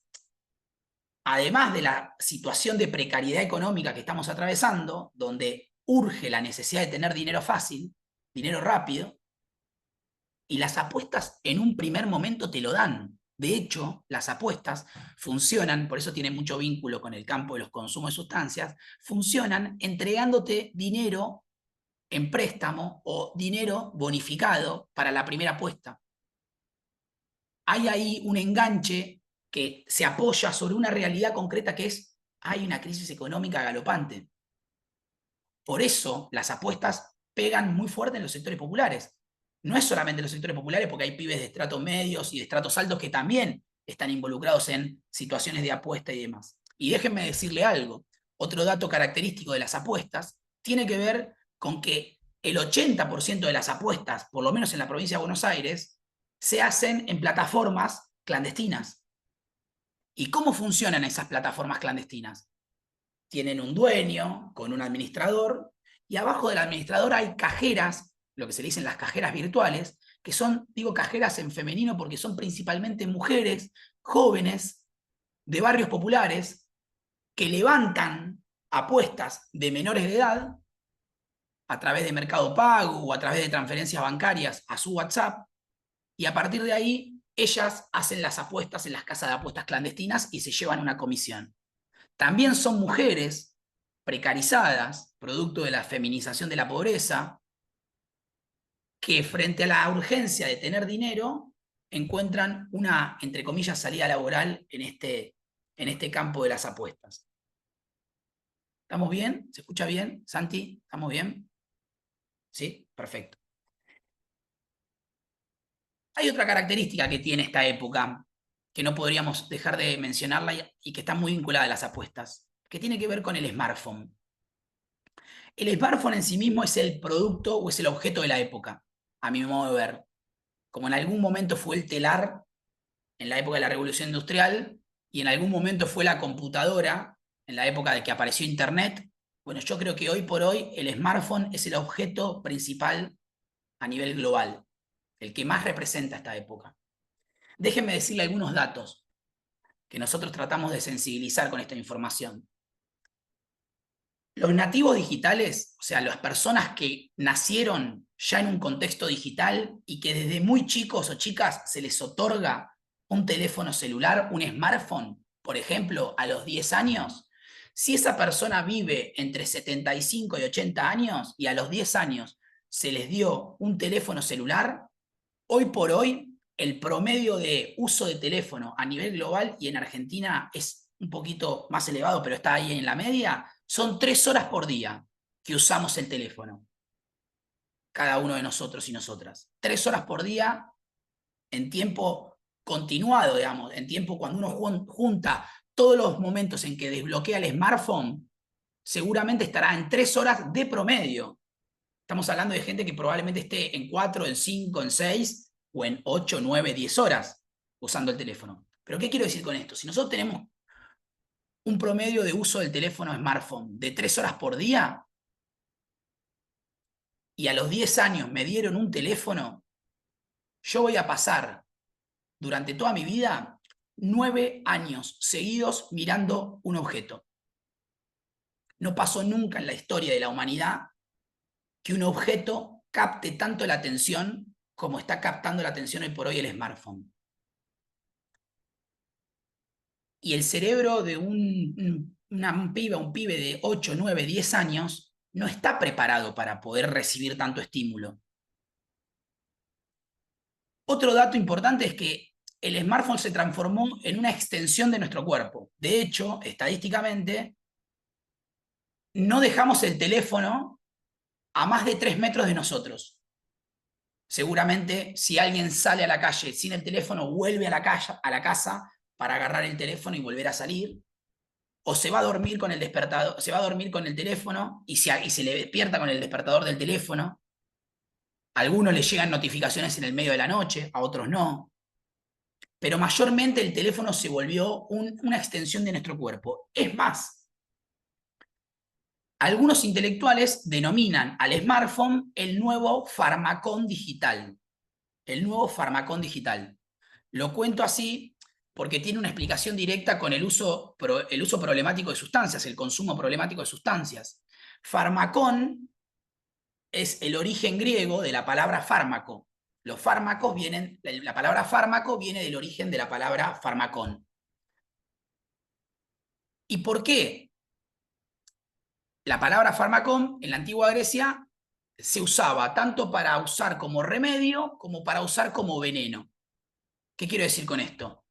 S5: además de la situación de precariedad económica que estamos atravesando, donde urge la necesidad de tener dinero fácil, dinero rápido, y las apuestas en un primer momento te lo dan. De hecho, las apuestas funcionan, por eso tienen mucho vínculo con el campo de los consumos de sustancias, funcionan entregándote dinero en préstamo o dinero bonificado para la primera apuesta. Hay ahí un enganche que se apoya sobre una realidad concreta que es, hay una crisis económica galopante. Por eso las apuestas pegan muy fuerte en los sectores populares. No es solamente en los sectores populares, porque hay pibes de estratos medios y de estratos altos que también están involucrados en situaciones de apuesta y demás. Y déjenme decirle algo, otro dato característico de las apuestas tiene que ver con que el 80% de las apuestas, por lo menos en la provincia de Buenos Aires, se hacen en plataformas clandestinas. ¿Y cómo funcionan esas plataformas clandestinas? Tienen un dueño con un administrador y abajo del administrador hay cajeras, lo que se le dicen las cajeras virtuales, que son, digo cajeras en femenino porque son principalmente mujeres jóvenes de barrios populares que levantan apuestas de menores de edad a través de Mercado Pago o a través de transferencias bancarias a su WhatsApp, y a partir de ahí ellas hacen las apuestas en las casas de apuestas clandestinas y se llevan una comisión. También son mujeres precarizadas, producto de la feminización de la pobreza, que frente a la urgencia de tener dinero, encuentran una, entre comillas, salida laboral en este campo de las apuestas. ¿Estamos bien? ¿Se escucha bien? Santi, ¿estamos bien? ¿Sí? Perfecto. Hay otra característica que tiene esta época, que no podríamos dejar de mencionarla y que está muy vinculada a las apuestas, que tiene que ver con el smartphone. El smartphone en sí mismo es el producto o es el objeto de la época, a mi modo de ver. Como en algún momento fue el telar en la época de la Revolución Industrial y en algún momento fue la computadora en la época de que apareció Internet, bueno, yo creo que hoy por hoy el smartphone es el objeto principal a nivel global, el que más representa esta época. Déjenme decirle algunos datos que nosotros tratamos de sensibilizar con esta información. Los nativos digitales, o sea, las personas que nacieron ya en un contexto digital y que desde muy chicos o chicas se les otorga un teléfono celular, un smartphone, por ejemplo, a los 10 años, si esa persona vive entre 75 y 80 años y a los 10 años se les dio un teléfono celular, hoy por hoy el promedio de uso de teléfono a nivel global y en Argentina es un poquito más elevado, pero está ahí en la media, son 3 horas por día que usamos el teléfono. Cada uno de nosotros y nosotras. 3 horas por día en tiempo continuado, digamos, en tiempo cuando uno junta todos los momentos en que desbloquea el smartphone, seguramente estará en 3 horas de promedio. Estamos hablando de gente que probablemente esté en 4, en 5, en 6 o en 8, 9, 10 horas usando el teléfono. ¿Pero qué quiero decir con esto? Si nosotros tenemos un promedio de uso del teléfono smartphone de 3 horas por día y a los 10 años me dieron un teléfono, yo voy a pasar durante toda mi vida 9 años seguidos mirando un objeto. No pasó nunca en la historia de la humanidad que un objeto capte tanto la atención como está captando la atención hoy por hoy el smartphone. Y el cerebro de un pibe de 8, 9, 10 años no está preparado para poder recibir tanto estímulo. Otro dato importante es que el smartphone se transformó en una extensión de nuestro cuerpo. De hecho, estadísticamente, no dejamos el teléfono a más de 3 metros de nosotros. Seguramente, si alguien sale a la calle sin el teléfono, vuelve a la casa para agarrar el teléfono y volver a salir. O se va a dormir con el despertador, se va a dormir con el teléfono y se le despierta con el despertador del teléfono. A algunos les llegan notificaciones en el medio de la noche, a otros no. Pero mayormente el teléfono se volvió una extensión de nuestro cuerpo. Es más, algunos intelectuales denominan al smartphone el nuevo farmacón digital. El nuevo farmacón digital. Lo cuento así porque tiene una explicación directa con el uso problemático de sustancias, el consumo problemático de sustancias. Farmacón es el origen griego de la palabra fármaco. Los fármacos la palabra fármaco viene del origen de la palabra farmacón. ¿Y por qué? La palabra farmacón en la antigua Grecia se usaba tanto para usar como remedio como para usar como veneno. ¿Qué quiero decir con esto?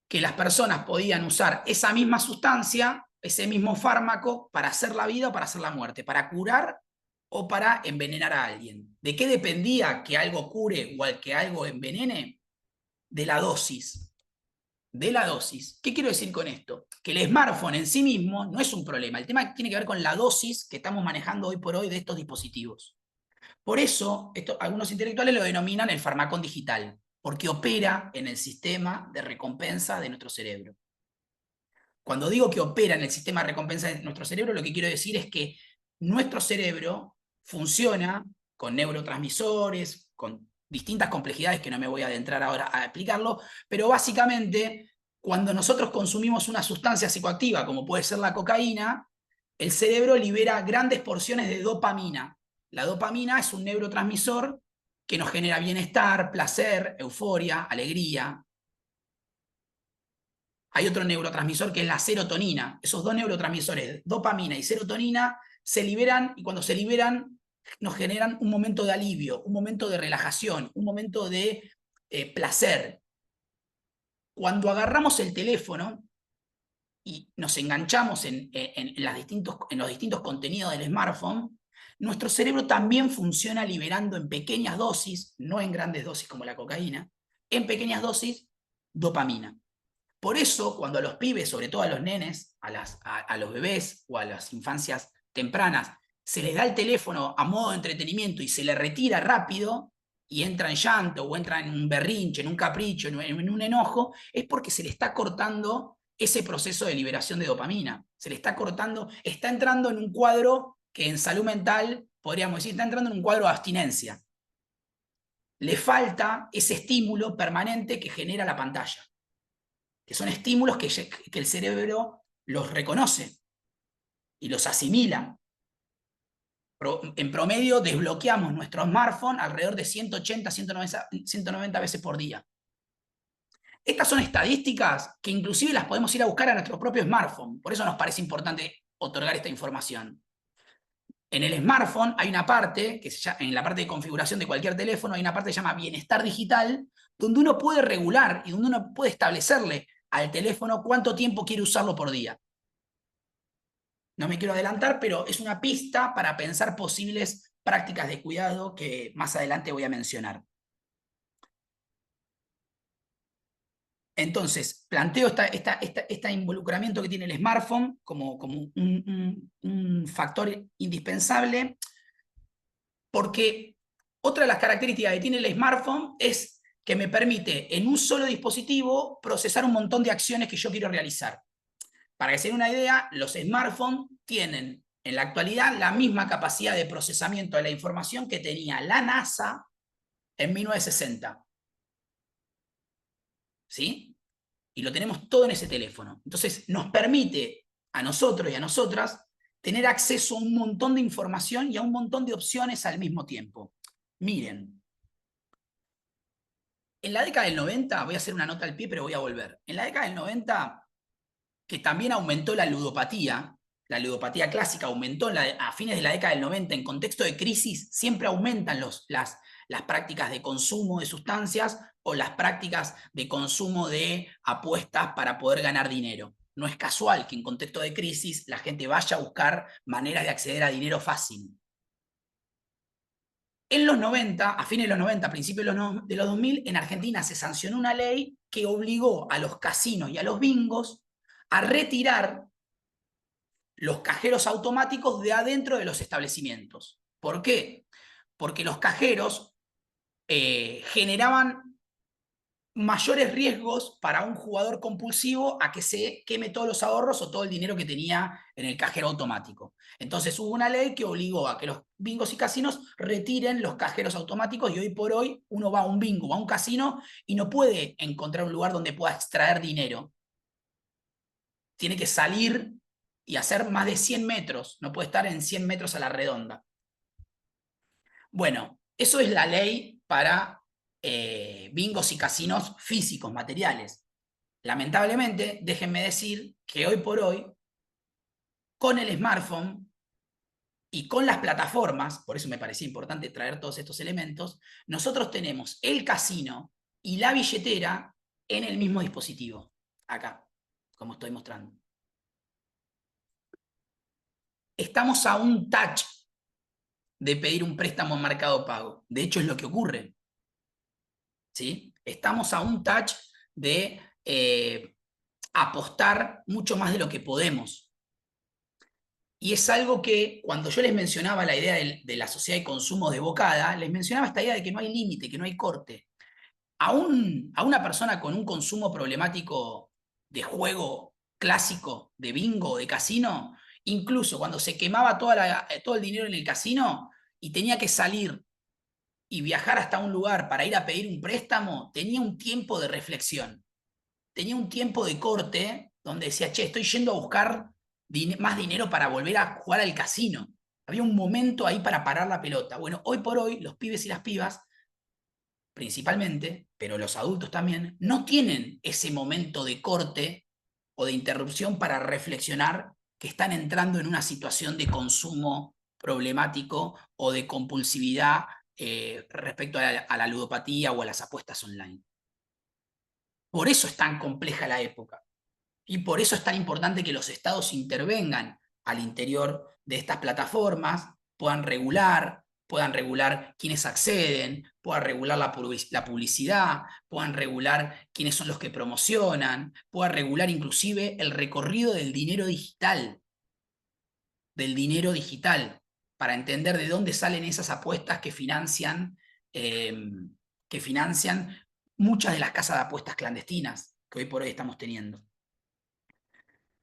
S5: Que las personas podían usar esa misma sustancia, ese mismo fármaco, para hacer la vida o para hacer la muerte, para curar o para envenenar a alguien. ¿De qué dependía que algo cure o que algo envenene? De la dosis. De la dosis. ¿Qué quiero decir con esto? Que el smartphone en sí mismo no es un problema. El tema tiene que ver con la dosis que estamos manejando hoy por hoy de estos dispositivos. Por eso, algunos intelectuales lo denominan el farmacón digital, porque opera en el sistema de recompensa de nuestro cerebro. Cuando digo que opera en el sistema de recompensa de nuestro cerebro, lo que quiero decir es que nuestro cerebro funciona con neurotransmisores, con distintas complejidades que no me voy a adentrar ahora a explicarlo, pero básicamente cuando nosotros consumimos una sustancia psicoactiva, como puede ser la cocaína, el cerebro libera grandes porciones de dopamina. La dopamina es un neurotransmisor que nos genera bienestar, placer, euforia, alegría. Hay otro neurotransmisor que es la serotonina. Esos dos neurotransmisores, dopamina y serotonina, se liberan y cuando se liberan nos generan un momento de alivio, un momento de relajación, un momento de placer. Cuando agarramos el teléfono y nos enganchamos en los distintos contenidos del smartphone, nuestro cerebro también funciona liberando en pequeñas dosis, no en grandes dosis como la cocaína, en pequeñas dosis dopamina. Por eso, cuando a los pibes, sobre todo a los nenes, a los bebés o a las infancias tempranas, se les da el teléfono a modo de entretenimiento y se le retira rápido y entra en llanto o entra en un berrinche, en un capricho, en un enojo, es porque se le está cortando ese proceso de liberación de dopamina. Se le está cortando, está entrando en un cuadro que en salud mental, podríamos decir, está entrando en un cuadro de abstinencia. Le falta ese estímulo permanente que genera la pantalla, que son estímulos que el cerebro los reconoce y los asimila. En promedio desbloqueamos nuestro smartphone alrededor de 180, 190 veces por día. Estas son estadísticas que inclusive las podemos ir a buscar a nuestro propio smartphone. Por eso nos parece importante otorgar esta información. En el smartphone hay una parte, en la parte de configuración de cualquier teléfono, hay una parte que se llama bienestar digital, donde uno puede regular y donde uno puede establecerle al teléfono cuánto tiempo quiere usarlo por día. No me quiero adelantar, pero es una pista para pensar posibles prácticas de cuidado que más adelante voy a mencionar. Entonces, planteo este involucramiento que tiene el smartphone como un factor indispensable, porque otra de las características que tiene el smartphone es que me permite en un solo dispositivo procesar un montón de acciones que yo quiero realizar. Para que se den una idea, los smartphones tienen en la actualidad la misma capacidad de procesamiento de la información que tenía la NASA en 1960. ¿Sí? Y lo tenemos todo en ese teléfono. Entonces nos permite a nosotros y a nosotras tener acceso a un montón de información y a un montón de opciones al mismo tiempo. Miren, en la década del 90, voy a hacer una nota al pie, pero voy a volver. En la década del 90, que también aumentó la ludopatía clásica aumentó a fines de la década del 90, en contexto de crisis, siempre aumentan las prácticas de consumo de sustancias o las prácticas de consumo de apuestas para poder ganar dinero. No es casual que en contexto de crisis la gente vaya a buscar maneras de acceder a dinero fácil. En los 90, a fines de los 90, a principios de los 2000, en Argentina se sancionó una ley que obligó a los casinos y a los bingos a retirar los cajeros automáticos de adentro de los establecimientos. ¿Por qué? Porque los cajeros generaban mayores riesgos para un jugador compulsivo a que se queme todos los ahorros o todo el dinero que tenía en el cajero automático. Entonces hubo una ley que obligó a que los bingos y casinos retiren los cajeros automáticos y hoy por hoy uno va a un bingo, va a un casino y no puede encontrar un lugar donde pueda extraer dinero. Tiene que salir y hacer más de 100 metros, no puede estar en 100 metros a la redonda. Bueno, eso es la ley para bingos y casinos físicos, materiales. Lamentablemente, déjenme decir que hoy por hoy, con el smartphone y con las plataformas, por eso me parecía importante traer todos estos elementos, nosotros tenemos el casino y la billetera en el mismo dispositivo, acá, como estoy mostrando. Estamos a un touch de pedir un préstamo en Mercado Pago. De hecho, es lo que ocurre. ¿Sí? Estamos a un touch de apostar mucho más de lo que podemos. Y es algo que cuando yo les mencionaba la idea de la sociedad de consumo desbocada, les mencionaba esta idea de que no hay límite, que no hay corte. A una persona con un consumo problemático de juego clásico, de bingo, de casino, incluso cuando se quemaba todo el dinero en el casino y tenía que salir y viajar hasta un lugar para ir a pedir un préstamo, tenía un tiempo de reflexión, tenía un tiempo de corte donde decía, che, estoy yendo a buscar más dinero para volver a jugar al casino. Había un momento ahí para parar la pelota. Bueno, hoy por hoy los pibes y las pibas, principalmente, pero los adultos también, no tienen ese momento de corte o de interrupción para reflexionar que están entrando en una situación de consumo problemático o de compulsividad respecto a la ludopatía o a las apuestas online. Por eso es tan compleja la época. Y por eso es tan importante que los estados intervengan al interior de estas plataformas, puedan regular quiénes acceden, puedan regular la publicidad, puedan regular quiénes son los que promocionan, puedan regular inclusive el recorrido del dinero digital, para entender de dónde salen esas apuestas que financian muchas de las casas de apuestas clandestinas que hoy por hoy estamos teniendo.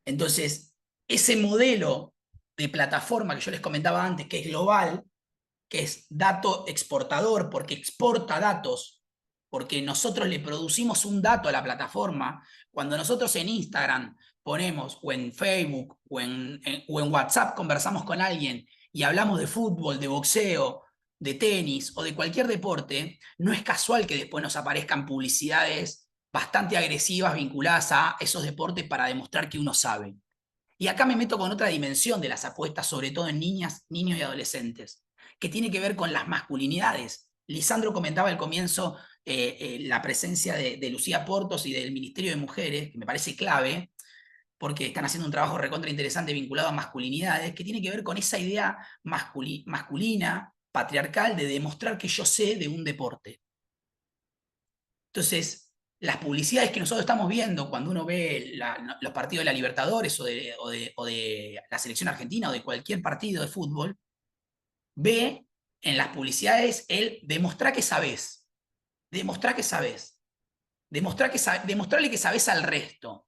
S5: Entonces, ese modelo de plataforma que yo les comentaba antes, que es global, que es dato exportador, porque exporta datos, porque nosotros le producimos un dato a la plataforma. Cuando nosotros en Instagram ponemos, o en Facebook, o en WhatsApp conversamos con alguien y hablamos de fútbol, de boxeo, de tenis o de cualquier deporte, no es casual que después nos aparezcan publicidades bastante agresivas vinculadas a esos deportes para demostrar que uno sabe. Y acá me meto con otra dimensión de las apuestas, sobre todo en niñas, niños y adolescentes, que tiene que ver con las masculinidades. Lisandro comentaba al comienzo la presencia de Lucía Portos y del Ministerio de Mujeres, que me parece clave, porque están haciendo un trabajo recontra interesante vinculado a masculinidades, que tiene que ver con esa idea masculina, patriarcal, de demostrar que yo sé de un deporte. Entonces, las publicidades que nosotros estamos viendo cuando uno ve los partidos de la Libertadores o de la selección argentina o de cualquier partido de fútbol, ve en las publicidades el demostrar que sabés, demostrar que sabés, demostrarle que sabés al resto.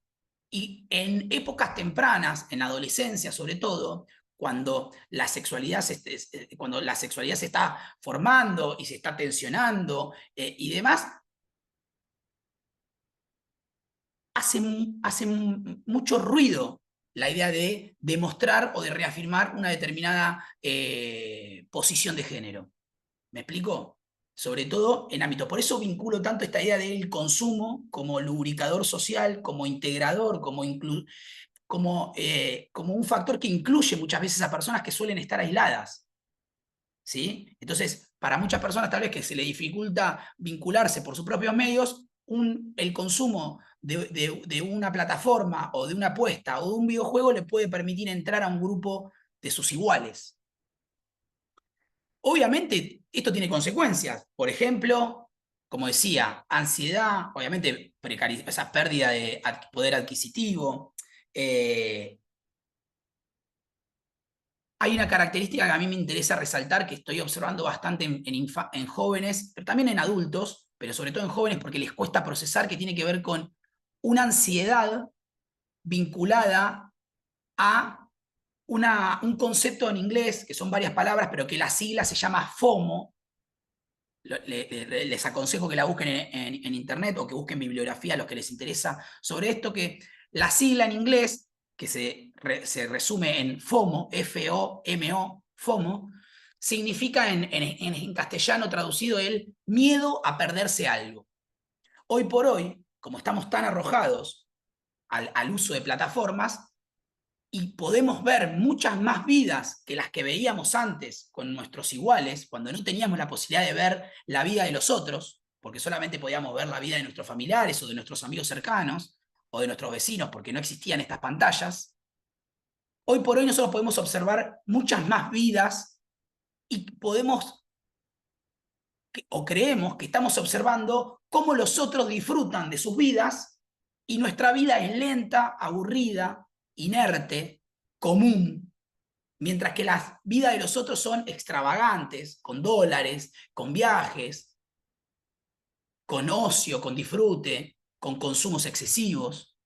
S5: Y en épocas tempranas, en la adolescencia sobre todo, cuando la sexualidad se está formando y se está tensionando y demás, hace mucho ruido la idea de demostrar o de reafirmar una determinada posición de género. ¿Me explico? Sobre todo en ámbito. Por eso vinculo tanto esta idea del consumo como lubricador social, como integrador, como un factor que incluye muchas veces a personas que suelen estar aisladas. ¿Sí? Entonces, para muchas personas tal vez que se le dificulta vincularse por sus propios medios, el consumo de una plataforma o de una apuesta o de un videojuego le puede permitir entrar a un grupo de sus iguales. Obviamente, esto tiene consecuencias. Por ejemplo, como decía, ansiedad, obviamente esa pérdida de poder adquisitivo. Hay una característica que a mí me interesa resaltar, que estoy observando bastante en jóvenes, pero también en adultos, pero sobre todo en jóvenes porque les cuesta procesar, que tiene que ver con una ansiedad vinculada a un concepto en inglés, que son varias palabras, pero que la sigla se llama FOMO. Les aconsejo que la busquen en internet o que busquen bibliografía a los que les interesa sobre esto, que la sigla en inglés, que se resume en FOMO, F-O-M-O, FOMO, significa en castellano traducido el miedo a perderse algo. Hoy por hoy, como estamos tan arrojados al uso de plataformas, y podemos ver muchas más vidas que las que veíamos antes con nuestros iguales, cuando no teníamos la posibilidad de ver la vida de los otros, porque solamente podíamos ver la vida de nuestros familiares o de nuestros amigos cercanos, o de nuestros vecinos, porque no existían estas pantallas. Hoy por hoy nosotros podemos observar muchas más vidas y podemos, o creemos que estamos observando cómo los otros disfrutan de sus vidas y nuestra vida es lenta, aburrida, inerte, común. Mientras que las vidas de los otros son extravagantes, con dólares, con viajes, con ocio, con disfrute, con consumos excesivos.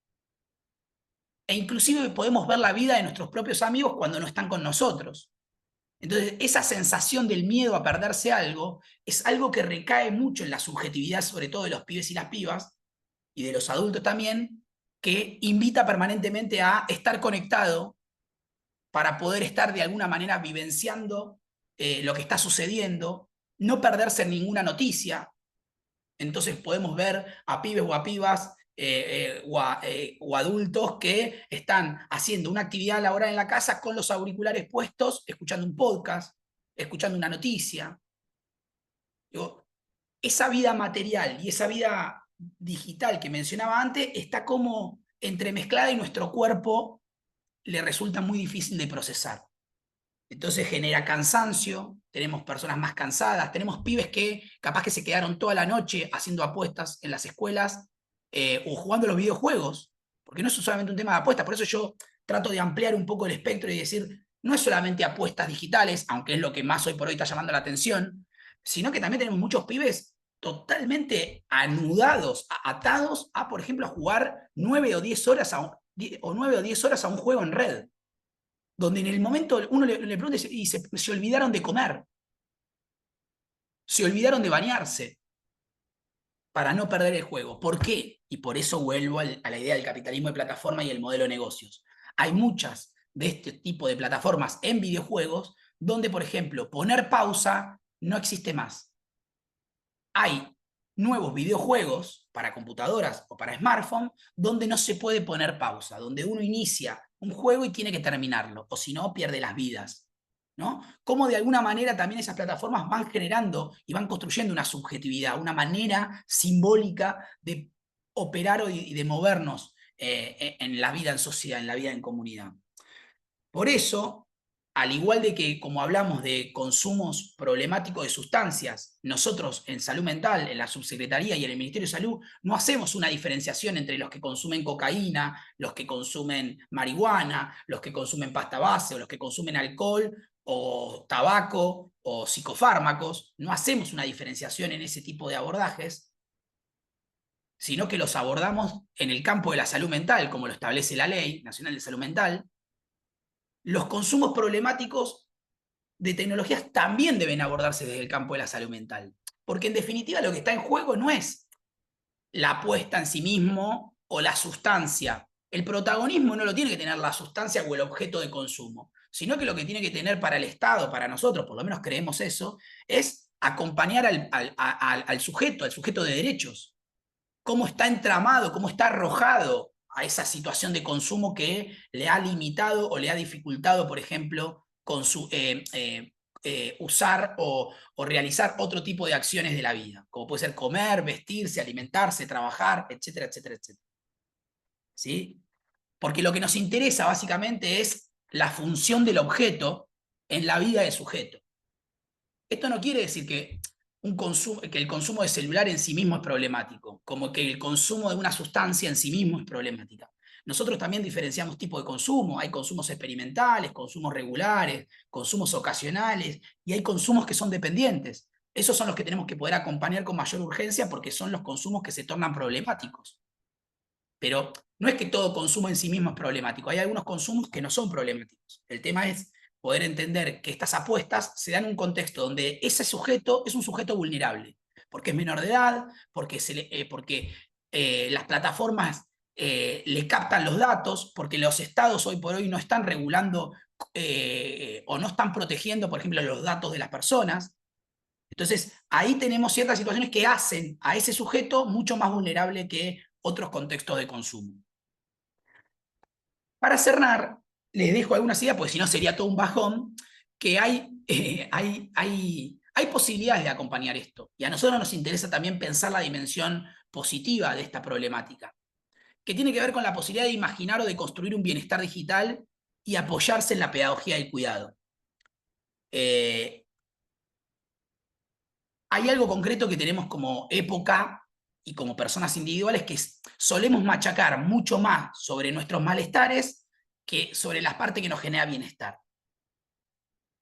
S5: E inclusive podemos ver la vida de nuestros propios amigos cuando no están con nosotros. Entonces, esa sensación del miedo a perderse algo es algo que recae mucho en la subjetividad, sobre todo de los pibes y las pibas, y de los adultos también, que invita permanentemente a estar conectado para poder estar de alguna manera vivenciando lo que está sucediendo, no perderse en ninguna noticia. Entonces podemos ver a pibes o a pibas o adultos que están haciendo una actividad laboral en la casa con los auriculares puestos, escuchando un podcast, escuchando una noticia. Digo, esa vida material y esa vida digital que mencionaba antes está como entremezclada y nuestro cuerpo le resulta muy difícil de procesar. Entonces genera cansancio, tenemos personas más cansadas, tenemos pibes que capaz que se quedaron toda la noche haciendo apuestas en las escuelas o jugando los videojuegos, porque no es solamente un tema de apuestas, por eso yo trato de ampliar un poco el espectro y decir, no es solamente apuestas digitales, aunque es lo que más hoy por hoy está llamando la atención, sino que también tenemos muchos pibes totalmente anudados, atados a, por ejemplo, a jugar 9 o 10 horas o 9 o 10 horas a un juego en red, donde en el momento uno le pregunta y se olvidaron de comer, se olvidaron de bañarse para no perder el juego. ¿Por qué? Y por eso vuelvo a la idea del capitalismo de plataforma y el modelo de negocios. Hay muchas de este tipo de plataformas en videojuegos donde, por ejemplo, poner pausa no existe más. Hay nuevos videojuegos para computadoras o para smartphone donde no se puede poner pausa, donde uno inicia un juego y tiene que terminarlo, o si no, pierde las vidas, ¿no? Cómo de alguna manera también esas plataformas van generando y van construyendo una subjetividad, una manera simbólica de operar y de movernos en la vida en sociedad, en la vida en comunidad. Por eso, al igual de que como hablamos de consumos problemáticos de sustancias, nosotros en salud mental, en la subsecretaría y en el Ministerio de Salud, no hacemos una diferenciación entre los que consumen cocaína, los que consumen marihuana, los que consumen pasta base o los que consumen alcohol o tabaco o psicofármacos. No hacemos una diferenciación en ese tipo de abordajes, sino que los abordamos en el campo de la salud mental, como lo establece la Ley Nacional de Salud Mental. Los consumos problemáticos de tecnologías también deben abordarse desde el campo de la salud mental. Porque en definitiva lo que está en juego no es la apuesta en sí mismo o la sustancia. El protagonismo no lo tiene que tener la sustancia o el objeto de consumo, sino que lo que tiene que tener para el Estado, para nosotros, por lo menos creemos eso, es acompañar al sujeto de derechos. Cómo está entramado, cómo está arrojado a esa situación de consumo que le ha limitado o le ha dificultado, por ejemplo, usar o realizar otro tipo de acciones de la vida, como puede ser comer, vestirse, alimentarse, trabajar, etcétera, etcétera, etcétera. ¿Sí? Porque lo que nos interesa básicamente es la función del objeto en la vida del sujeto. Esto no quiere decir que el consumo de celular en sí mismo es problemático, como que el consumo de una sustancia en sí mismo es problemática. Nosotros también diferenciamos tipos de consumo. Hay consumos experimentales, consumos regulares, consumos ocasionales, y hay consumos que son dependientes. Esos son los que tenemos que poder acompañar con mayor urgencia porque son los consumos que se tornan problemáticos. Pero no es que todo consumo en sí mismo es problemático. Hay algunos consumos que no son problemáticos. El tema es poder entender que estas apuestas se dan en un contexto donde ese sujeto es un sujeto vulnerable, porque es menor de edad, porque las plataformas le captan los datos, porque los estados hoy por hoy no están regulando o no están protegiendo, por ejemplo, los datos de las personas. Entonces, ahí tenemos ciertas situaciones que hacen a ese sujeto mucho más vulnerable que otros contextos de consumo. Para cerrar, les dejo algunas ideas, porque si no sería todo un bajón, que hay posibilidades de acompañar esto. Y a nosotros nos interesa también pensar la dimensión positiva de esta problemática, que tiene que ver con la posibilidad de imaginar o de construir un bienestar digital y apoyarse en la pedagogía del cuidado. Hay algo concreto que tenemos como época y como personas individuales que solemos machacar mucho más sobre nuestros malestares que sobre la parte que nos genera bienestar.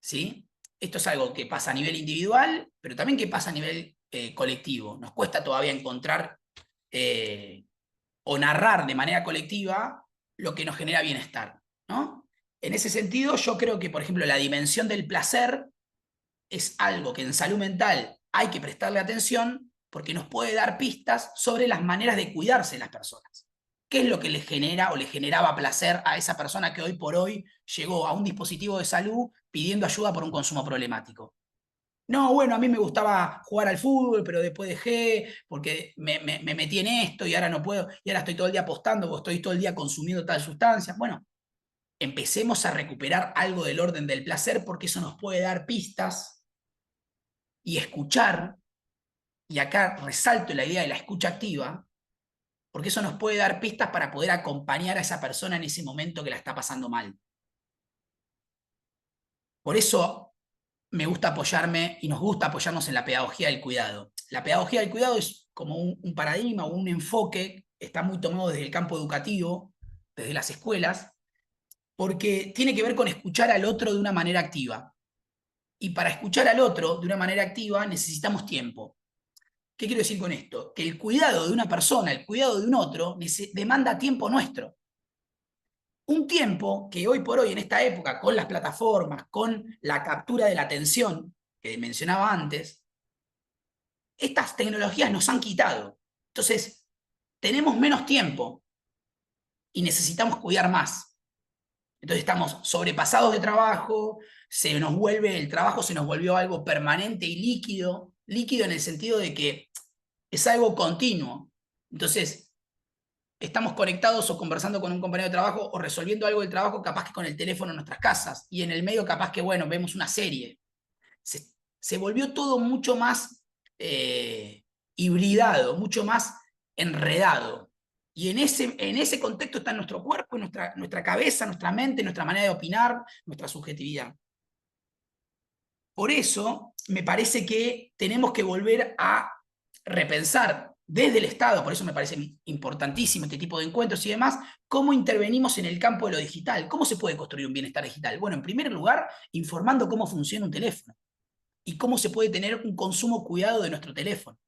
S5: ¿sí? Esto es algo que pasa a nivel individual, pero también que pasa a nivel colectivo. Nos cuesta todavía encontrar o narrar de manera colectiva lo que nos genera bienestar, ¿no? En ese sentido, yo creo que, por ejemplo, la dimensión del placer es algo que en salud mental hay que prestarle atención porque nos puede dar pistas sobre las maneras de cuidarse las personas. ¿Qué es lo que le genera o le generaba placer a esa persona que hoy por hoy llegó a un dispositivo de salud pidiendo ayuda por un consumo problemático? No, bueno, a mí me gustaba jugar al fútbol, pero después dejé porque me metí en esto y ahora no puedo, y ahora estoy todo el día apostando o estoy todo el día consumiendo tal sustancia. Bueno, empecemos a recuperar algo del orden del placer porque eso nos puede dar pistas y escuchar, y acá resalto la idea de la escucha activa, porque eso nos puede dar pistas para poder acompañar a esa persona en ese momento que la está pasando mal. Por eso me gusta apoyarme y nos gusta apoyarnos en la pedagogía del cuidado. La pedagogía del cuidado es como un paradigma o un enfoque, está muy tomado desde el campo educativo, desde las escuelas, porque tiene que ver con escuchar al otro de una manera activa. Y para escuchar al otro de una manera activa necesitamos tiempo. ¿Qué quiero decir con esto? Que el cuidado de una persona, el cuidado de un otro, demanda tiempo nuestro. Un tiempo que hoy por hoy, en esta época, con las plataformas, con la captura de la atención que mencionaba antes, estas tecnologías nos han quitado. Entonces, tenemos menos tiempo y necesitamos cuidar más. Entonces estamos sobrepasados de trabajo, el trabajo se nos volvió algo permanente y líquido, líquido en el sentido de que es algo continuo. Entonces, estamos conectados o conversando con un compañero de trabajo o resolviendo algo del trabajo, capaz que con el teléfono en nuestras casas, y en el medio capaz que, bueno, vemos una serie. Se volvió todo mucho más hibridado, mucho más enredado. Y en ese contexto está nuestro cuerpo, nuestra cabeza, nuestra mente, nuestra manera de opinar, nuestra subjetividad. Por eso me parece que tenemos que volver a repensar desde el Estado, por eso me parece importantísimo este tipo de encuentros y demás, cómo intervenimos en el campo de lo digital, cómo se puede construir un bienestar digital. Bueno, en primer lugar, informando cómo funciona un teléfono y cómo se puede tener un consumo cuidado de nuestro teléfono.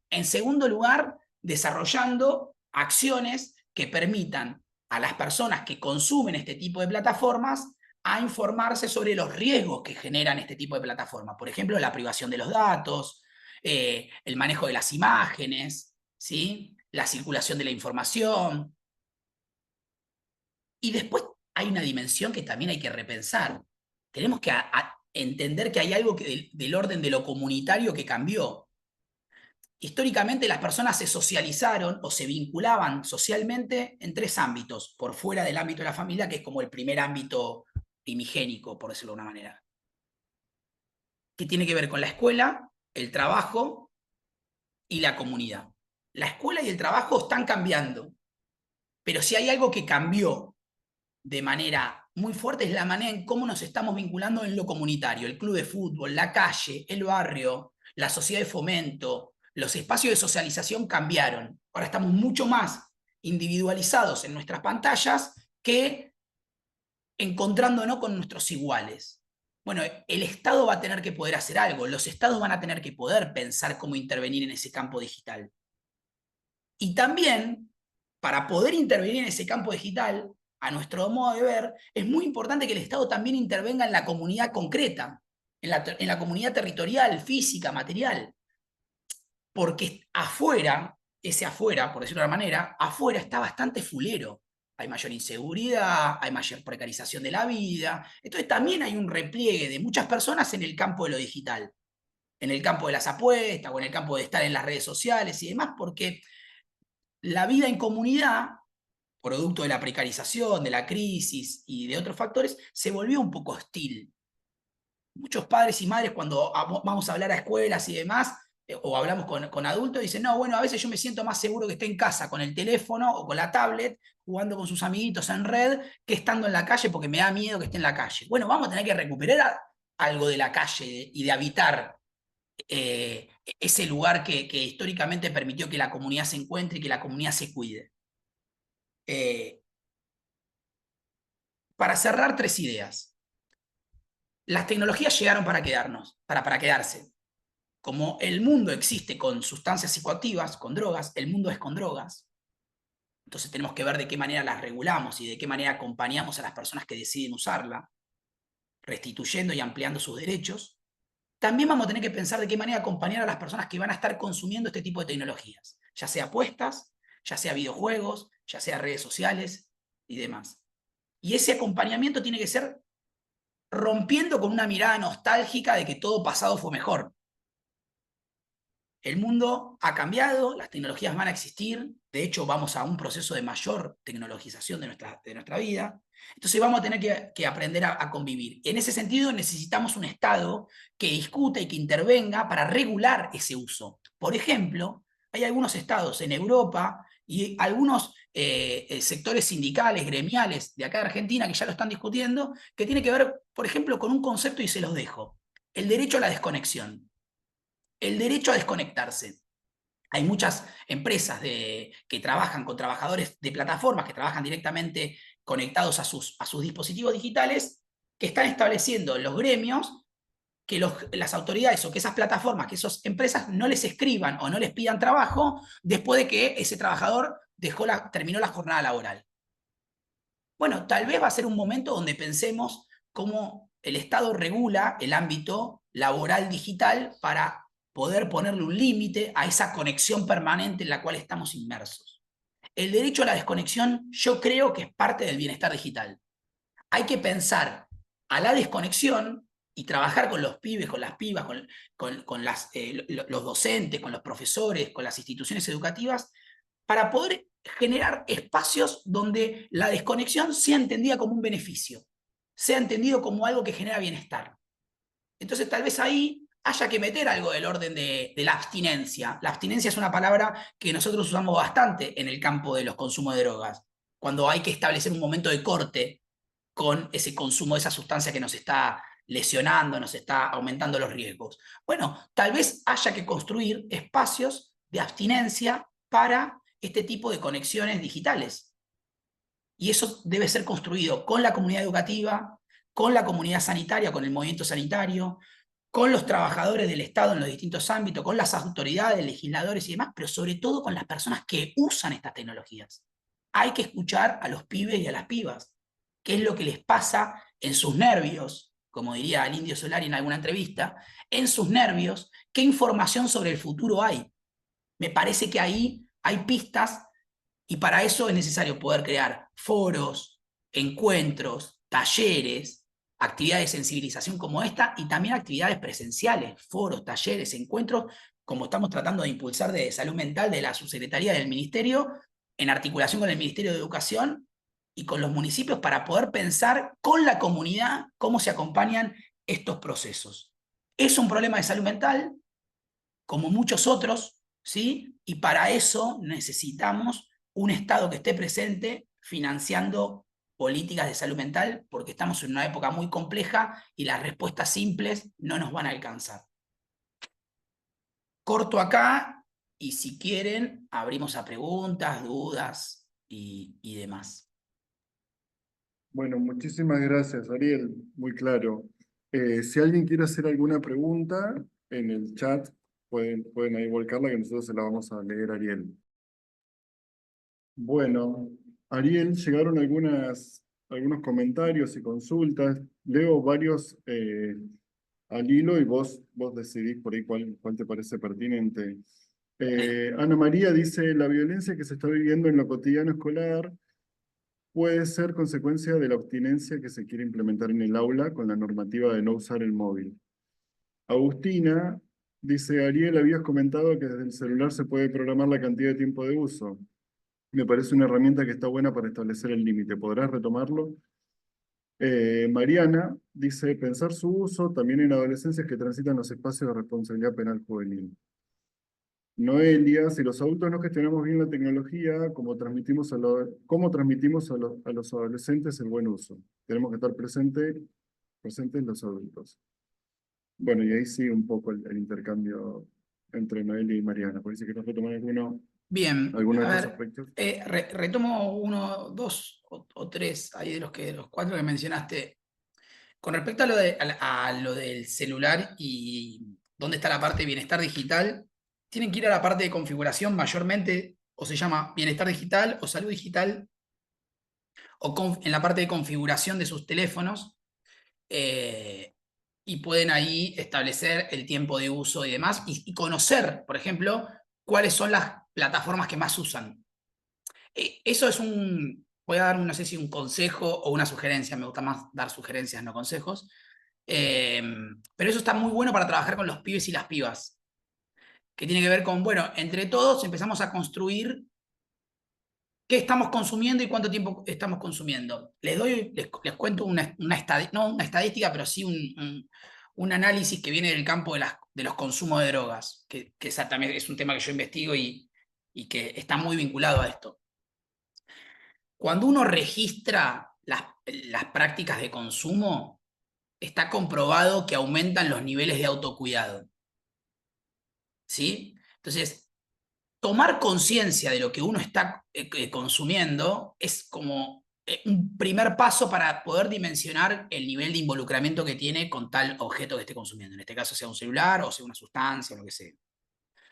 S5: En segundo lugar, desarrollando acciones que permitan a las personas que consumen este tipo de plataformas a informarse sobre los riesgos que generan este tipo de plataformas. Por ejemplo, la privación de los datos, el manejo de las imágenes, ¿sí? La circulación de la información. Y después hay una dimensión que también hay que repensar. Tenemos que entender que hay algo del orden de lo comunitario que cambió. Históricamente las personas se socializaron o se vinculaban socialmente en tres ámbitos, por fuera del ámbito de la familia, que es como el primer ámbito primigénico, por decirlo de una manera, que tiene que ver con la escuela, el trabajo y la comunidad. La escuela y el trabajo están cambiando, pero si hay algo que cambió de manera muy fuerte es la manera en cómo nos estamos vinculando en lo comunitario, el club de fútbol, la calle, el barrio, la sociedad de fomento, los espacios de socialización cambiaron. Ahora estamos mucho más individualizados en nuestras pantallas que encontrándonos con nuestros iguales. Bueno, el Estado va a tener que poder hacer algo, los Estados van a tener que poder pensar cómo intervenir en ese campo digital. Y también, para poder intervenir en ese campo digital, a nuestro modo de ver, es muy importante que el Estado también intervenga en la comunidad concreta, en la comunidad territorial, física, material. Porque afuera, ese afuera, por decirlo de una manera, afuera está bastante fulero. Hay mayor inseguridad, hay mayor precarización de la vida. Entonces también hay un repliegue de muchas personas en el campo de lo digital, en el campo de las apuestas o en el campo de estar en las redes sociales y demás, porque la vida en comunidad, producto de la precarización, de la crisis y de otros factores, se volvió un poco hostil. Muchos padres y madres cuando vamos a hablar a escuelas y demás, o hablamos con adultos, dicen, no, bueno, a veces yo me siento más seguro que esté en casa con el teléfono o con la tablet, jugando con sus amiguitos en red, que estando en la calle porque me da miedo que esté en la calle. Bueno, vamos a tener que recuperar algo de la calle y de habitar ese lugar que históricamente permitió que la comunidad se encuentre y que la comunidad se cuide. Para cerrar, tres ideas. las tecnologías llegaron para quedarnos, para quedarse. Como el mundo existe con sustancias psicoactivas, con drogas, el mundo es con drogas. Entonces tenemos que ver de qué manera las regulamos y de qué manera acompañamos a las personas que deciden usarla, restituyendo y ampliando sus derechos. También vamos a tener que pensar de qué manera acompañar a las personas que van a estar consumiendo este tipo de tecnologías, ya sea apuestas, ya sea videojuegos, ya sea redes sociales y demás. Y ese acompañamiento tiene que ser rompiendo con una mirada nostálgica de que todo pasado fue mejor. El mundo ha cambiado, las tecnologías van a existir, de hecho vamos a un proceso de mayor tecnologización de nuestra vida, entonces vamos a tener que aprender a convivir. En ese sentido necesitamos un Estado que discuta y que intervenga para regular ese uso. Por ejemplo, hay algunos estados en Europa y algunos sectores sindicales, gremiales de acá de Argentina que ya lo están discutiendo, que tiene que ver, por ejemplo, con un concepto y se los dejo, el derecho a la desconexión. El derecho a desconectarse. Hay muchas empresas que trabajan con trabajadores de plataformas, que trabajan directamente conectados a sus dispositivos digitales, que están estableciendo en los gremios que las autoridades o que esas plataformas, que esas empresas no les escriban o no les pidan trabajo después de que ese trabajador terminó la jornada laboral. Bueno, tal vez va a ser un momento donde pensemos cómo el Estado regula el ámbito laboral digital para poder ponerle un límite a esa conexión permanente en la cual estamos inmersos. El derecho a la desconexión yo creo que es parte del bienestar digital. Hay que pensar a la desconexión y trabajar con los pibes, con las pibas, con los docentes, con los profesores, con las instituciones educativas, para poder generar espacios donde la desconexión sea entendida como un beneficio, sea entendido como algo que genera bienestar. Entonces tal vez ahí haya que meter algo del orden de la abstinencia. La abstinencia es una palabra que nosotros usamos bastante en el campo de los consumos de drogas, cuando hay que establecer un momento de corte con ese consumo de esa sustancia que nos está lesionando, nos está aumentando los riesgos. Bueno, tal vez haya que construir espacios de abstinencia para este tipo de conexiones digitales. Y eso debe ser construido con la comunidad educativa, con la comunidad sanitaria, con el movimiento sanitario, con los trabajadores del Estado en los distintos ámbitos, con las autoridades, legisladores y demás, pero sobre todo con las personas que usan estas tecnologías. Hay que escuchar a los pibes y a las pibas, qué es lo que les pasa en sus nervios, como diría el Indio Solari en alguna entrevista, en sus nervios, qué información sobre el futuro hay. Me parece que ahí hay pistas y para eso es necesario poder crear foros, encuentros, talleres, actividades de sensibilización como esta y también actividades presenciales, foros, talleres, encuentros, como estamos tratando de impulsar de salud mental de la subsecretaría del Ministerio, en articulación con el Ministerio de Educación y con los municipios para poder pensar con la comunidad cómo se acompañan estos procesos. Es un problema de salud mental, como muchos otros, ¿sí? Y para eso necesitamos un Estado que esté presente financiando políticas de salud mental, porque estamos en una época muy compleja y las respuestas simples no nos van a alcanzar. Corto acá y si quieren abrimos a preguntas, dudas y demás.
S1: Bueno, muchísimas gracias, Ariel. Muy claro. Si alguien quiere hacer alguna pregunta en el chat, pueden ahí volcarla que nosotros se la vamos a leer a Ariel. Bueno, Ariel, llegaron algunos comentarios y consultas. Leo varios al hilo y vos decidís por ahí cuál te parece pertinente. Ana María dice, la violencia que se está viviendo en lo cotidiano escolar puede ser consecuencia de la abstinencia que se quiere implementar en el aula con la normativa de no usar el móvil. Agustina dice, Ariel, habías comentado que desde el celular se puede programar la cantidad de tiempo de uso. Me parece una herramienta que está buena para establecer el límite. ¿Podrás retomarlo? Mariana dice, pensar su uso también en adolescencias que transitan los espacios de responsabilidad penal juvenil. Noelia, si los adultos no gestionamos bien la tecnología, ¿cómo transmitimos a los adolescentes el buen uso? Tenemos que estar presentes los adultos. Bueno, y ahí sí un poco el intercambio entre Noelia y Mariana. ¿Por si querés retomar
S5: Bien,
S1: alguno de
S5: a
S1: estos
S5: ver,
S1: aspectos?
S5: retomo uno, dos o tres ahí de los cuatro que mencionaste. Con respecto a lo del celular y dónde está la parte de bienestar digital, tienen que ir a la parte de configuración mayormente, o se llama bienestar digital o salud digital, o en la parte de configuración de sus teléfonos, y pueden ahí establecer el tiempo de uso y demás, y conocer, por ejemplo, cuáles son las plataformas que más usan. Eso es voy a dar, no sé si un consejo o una sugerencia, me gusta más dar sugerencias, no consejos. Pero eso está muy bueno para trabajar con los pibes y las pibas, que tiene que ver con, bueno, entre todos empezamos a construir qué estamos consumiendo y cuánto tiempo estamos consumiendo. Les cuento no una estadística, pero sí un análisis que viene del campo de los consumos de drogas, que también es un tema que yo investigo y que está muy vinculado a esto. Cuando uno registra las prácticas de consumo, está comprobado que aumentan los niveles de autocuidado. ¿Sí? Entonces, tomar conciencia de lo que uno está consumiendo es como un primer paso para poder dimensionar el nivel de involucramiento que tiene con tal objeto que esté consumiendo. En este caso, sea un celular o sea una sustancia, lo que sea.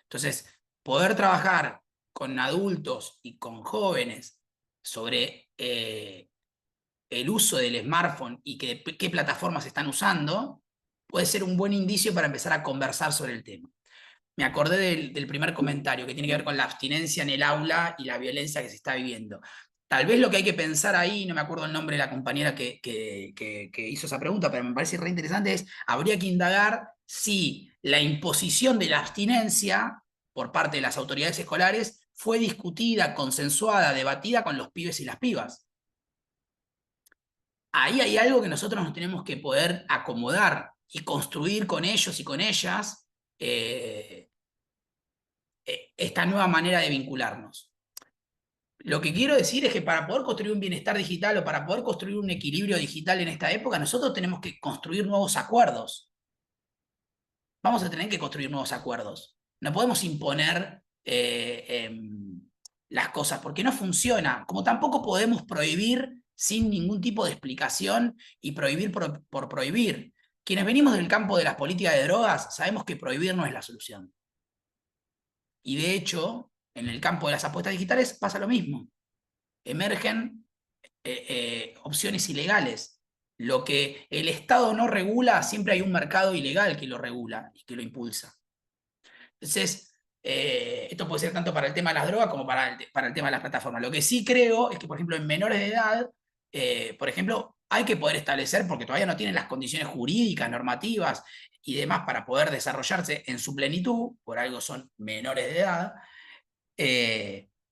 S5: Entonces, poder trabajar con adultos y con jóvenes sobre el uso del smartphone y qué plataformas están usando, puede ser un buen indicio para empezar a conversar sobre el tema. Me acordé del primer comentario, que tiene que ver con la abstinencia en el aula y la violencia que se está viviendo. Tal vez lo que hay que pensar ahí, no me acuerdo el nombre de la compañera que hizo esa pregunta, pero me parece re interesante, habría que indagar si la imposición de la abstinencia por parte de las autoridades escolares fue discutida, consensuada, debatida con los pibes y las pibas. Ahí hay algo que nosotros nos tenemos que poder acomodar y construir con ellos y con ellas esta nueva manera de vincularnos. Lo que quiero decir es que para poder construir un bienestar digital o para poder construir un equilibrio digital en esta época, nosotros tenemos que construir nuevos acuerdos. Vamos a tener que construir nuevos acuerdos. No podemos imponer las cosas porque no funciona. Como tampoco podemos prohibir sin ningún tipo de explicación y prohibir por prohibir. Quienes venimos del campo de las políticas de drogas sabemos que prohibir no es la solución. Y de hecho, en el campo de las apuestas digitales pasa lo mismo. Emergen opciones ilegales. Lo que el Estado no regula, siempre hay un mercado ilegal que lo regula y que lo impulsa. Entonces, esto puede ser tanto para el tema de las drogas como para el tema de las plataformas. Lo que sí creo es que, por ejemplo, en menores de edad, por ejemplo, hay que poder establecer, porque todavía no tienen las condiciones jurídicas, normativas y demás para poder desarrollarse en su plenitud, por algo son menores de edad,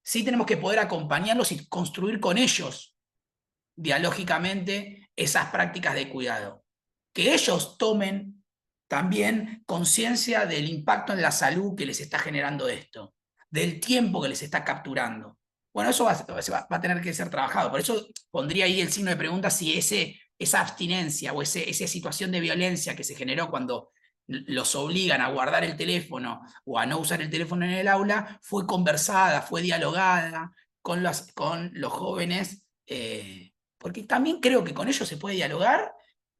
S5: sí tenemos que poder acompañarlos y construir con ellos dialógicamente esas prácticas de cuidado. Que ellos tomen también conciencia del impacto en la salud que les está generando esto, del tiempo que les está capturando. Bueno, eso va a tener que ser trabajado. Por eso pondría ahí el signo de pregunta si esa abstinencia o esa situación de violencia que se generó cuando los obligan a guardar el teléfono o a no usar el teléfono en el aula, fue conversada, fue dialogada con los jóvenes, porque también creo que con ellos se puede dialogar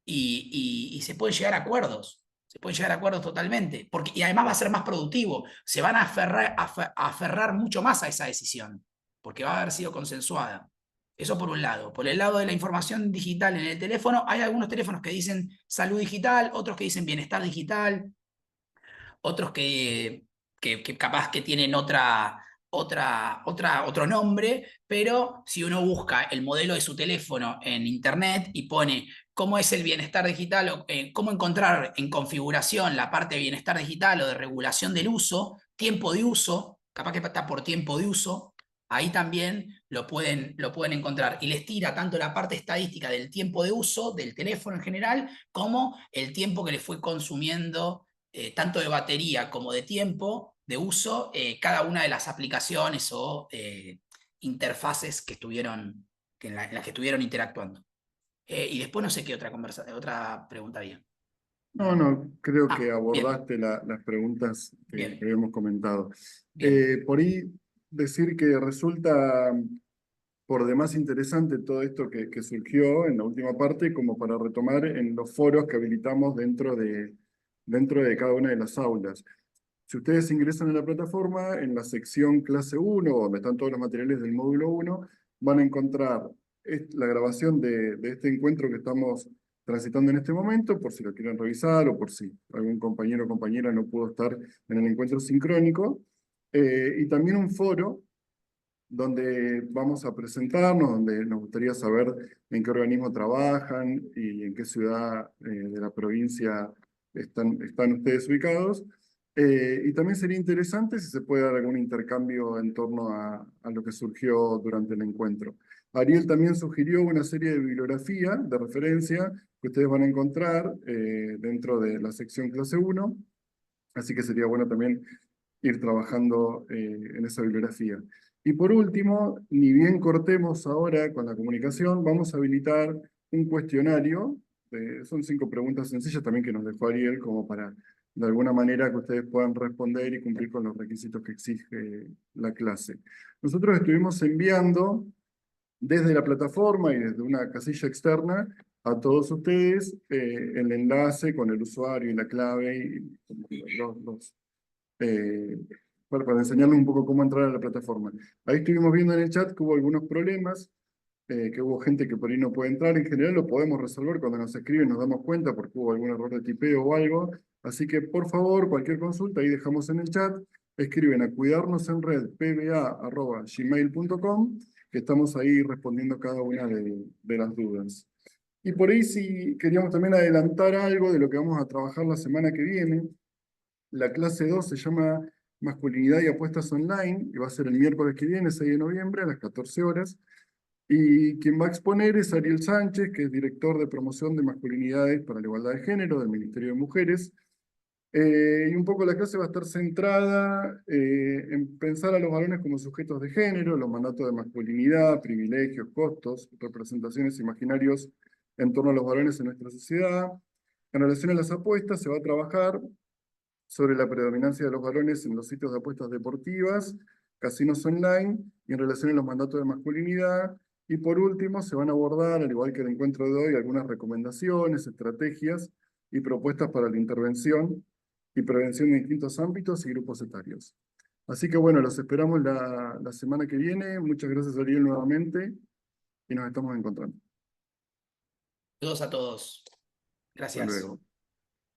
S5: y se pueden llegar a acuerdos. Se pueden llegar a acuerdos totalmente. Y además va a ser más productivo. Se van a aferrar mucho más a esa decisión, porque va a haber sido consensuada. Eso por un lado. Por el lado de la información digital en el teléfono, hay algunos teléfonos que dicen salud digital, otros que dicen bienestar digital, otros que capaz que tienen otro nombre, pero si uno busca el modelo de su teléfono en internet y pone cómo es el bienestar digital, o cómo encontrar en configuración la parte de bienestar digital o de regulación del uso, tiempo de uso, capaz que está por tiempo de uso, ahí también lo pueden encontrar. Y les tira tanto la parte estadística del tiempo de uso del teléfono en general, como el tiempo que le fue consumiendo, tanto de batería como de tiempo de uso, cada una de las aplicaciones o interfaces que estuvieron, en las que estuvieron interactuando. Y después no sé qué otra pregunta había.
S1: No, creo que
S5: Bien.
S1: abordaste las preguntas
S5: Bien.
S1: que habíamos comentado.
S5: Bien.
S1: Por ahí decir que resulta, por demás interesante todo esto que surgió en la última parte, como para retomar en los foros que habilitamos dentro de cada una de las aulas. Si ustedes ingresan a la plataforma, en la sección clase 1, donde están todos los materiales del módulo 1, van a encontrar la grabación de este encuentro que estamos transitando en este momento, por si lo quieren revisar o por si algún compañero o compañera no pudo estar en el encuentro sincrónico. Y también un foro donde vamos a presentarnos, donde nos gustaría saber en qué organismo trabajan y en qué ciudad de la provincia están ustedes ubicados. Y también sería interesante si se puede dar algún intercambio en torno a lo que surgió durante el encuentro. Ariel también sugirió una serie de bibliografía de referencia que ustedes van a encontrar dentro de la sección clase 1, así que sería bueno también ir trabajando en esa bibliografía. Y por último, ni bien cortemos ahora con la comunicación, vamos a habilitar un cuestionario. Son 5 preguntas sencillas también que nos dejó Ariel, como para, de alguna manera, que ustedes puedan responder y cumplir con los requisitos que exige la clase. Nosotros estuvimos enviando desde la plataforma y desde una casilla externa a todos ustedes el enlace con el usuario y la clave y para enseñarles un poco cómo entrar a la plataforma. Ahí estuvimos viendo en el chat que hubo algunos problemas, que hubo gente que por ahí no puede entrar. En general lo podemos resolver cuando nos escriben, nos damos cuenta porque hubo algún error de tipeo o algo. Así que por favor, cualquier consulta, ahí dejamos en el chat, escriben a cuidarnosenred@gmail.com, que estamos ahí respondiendo cada una de las dudas. Y por ahí sí queríamos también adelantar algo de lo que vamos a trabajar la semana que viene. La clase 2 se llama Masculinidad y Apuestas Online, y va a ser el miércoles que viene, 6 de noviembre, a las 14 horas. Y quien va a exponer es Ariel Sánchez, que es director de promoción de masculinidades para la igualdad de género del Ministerio de Mujeres. Y un poco la clase va a estar centrada en pensar a los varones como sujetos de género, los mandatos de masculinidad, privilegios, costos, representaciones imaginarios en torno a los varones en nuestra sociedad. En relación a las apuestas, se va a trabajar sobre la predominancia de los varones en los sitios de apuestas deportivas, casinos online, y en relación a los mandatos de masculinidad. Y por último, se van a abordar, al igual que el encuentro de hoy, algunas recomendaciones, estrategias y propuestas para la intervención y prevención en distintos ámbitos y grupos etarios. Así que bueno, los esperamos la semana que viene. Muchas gracias, Ariel, nuevamente, y nos estamos encontrando.
S5: Saludos a todos.
S1: Hasta
S5: Gracias.
S1: luego.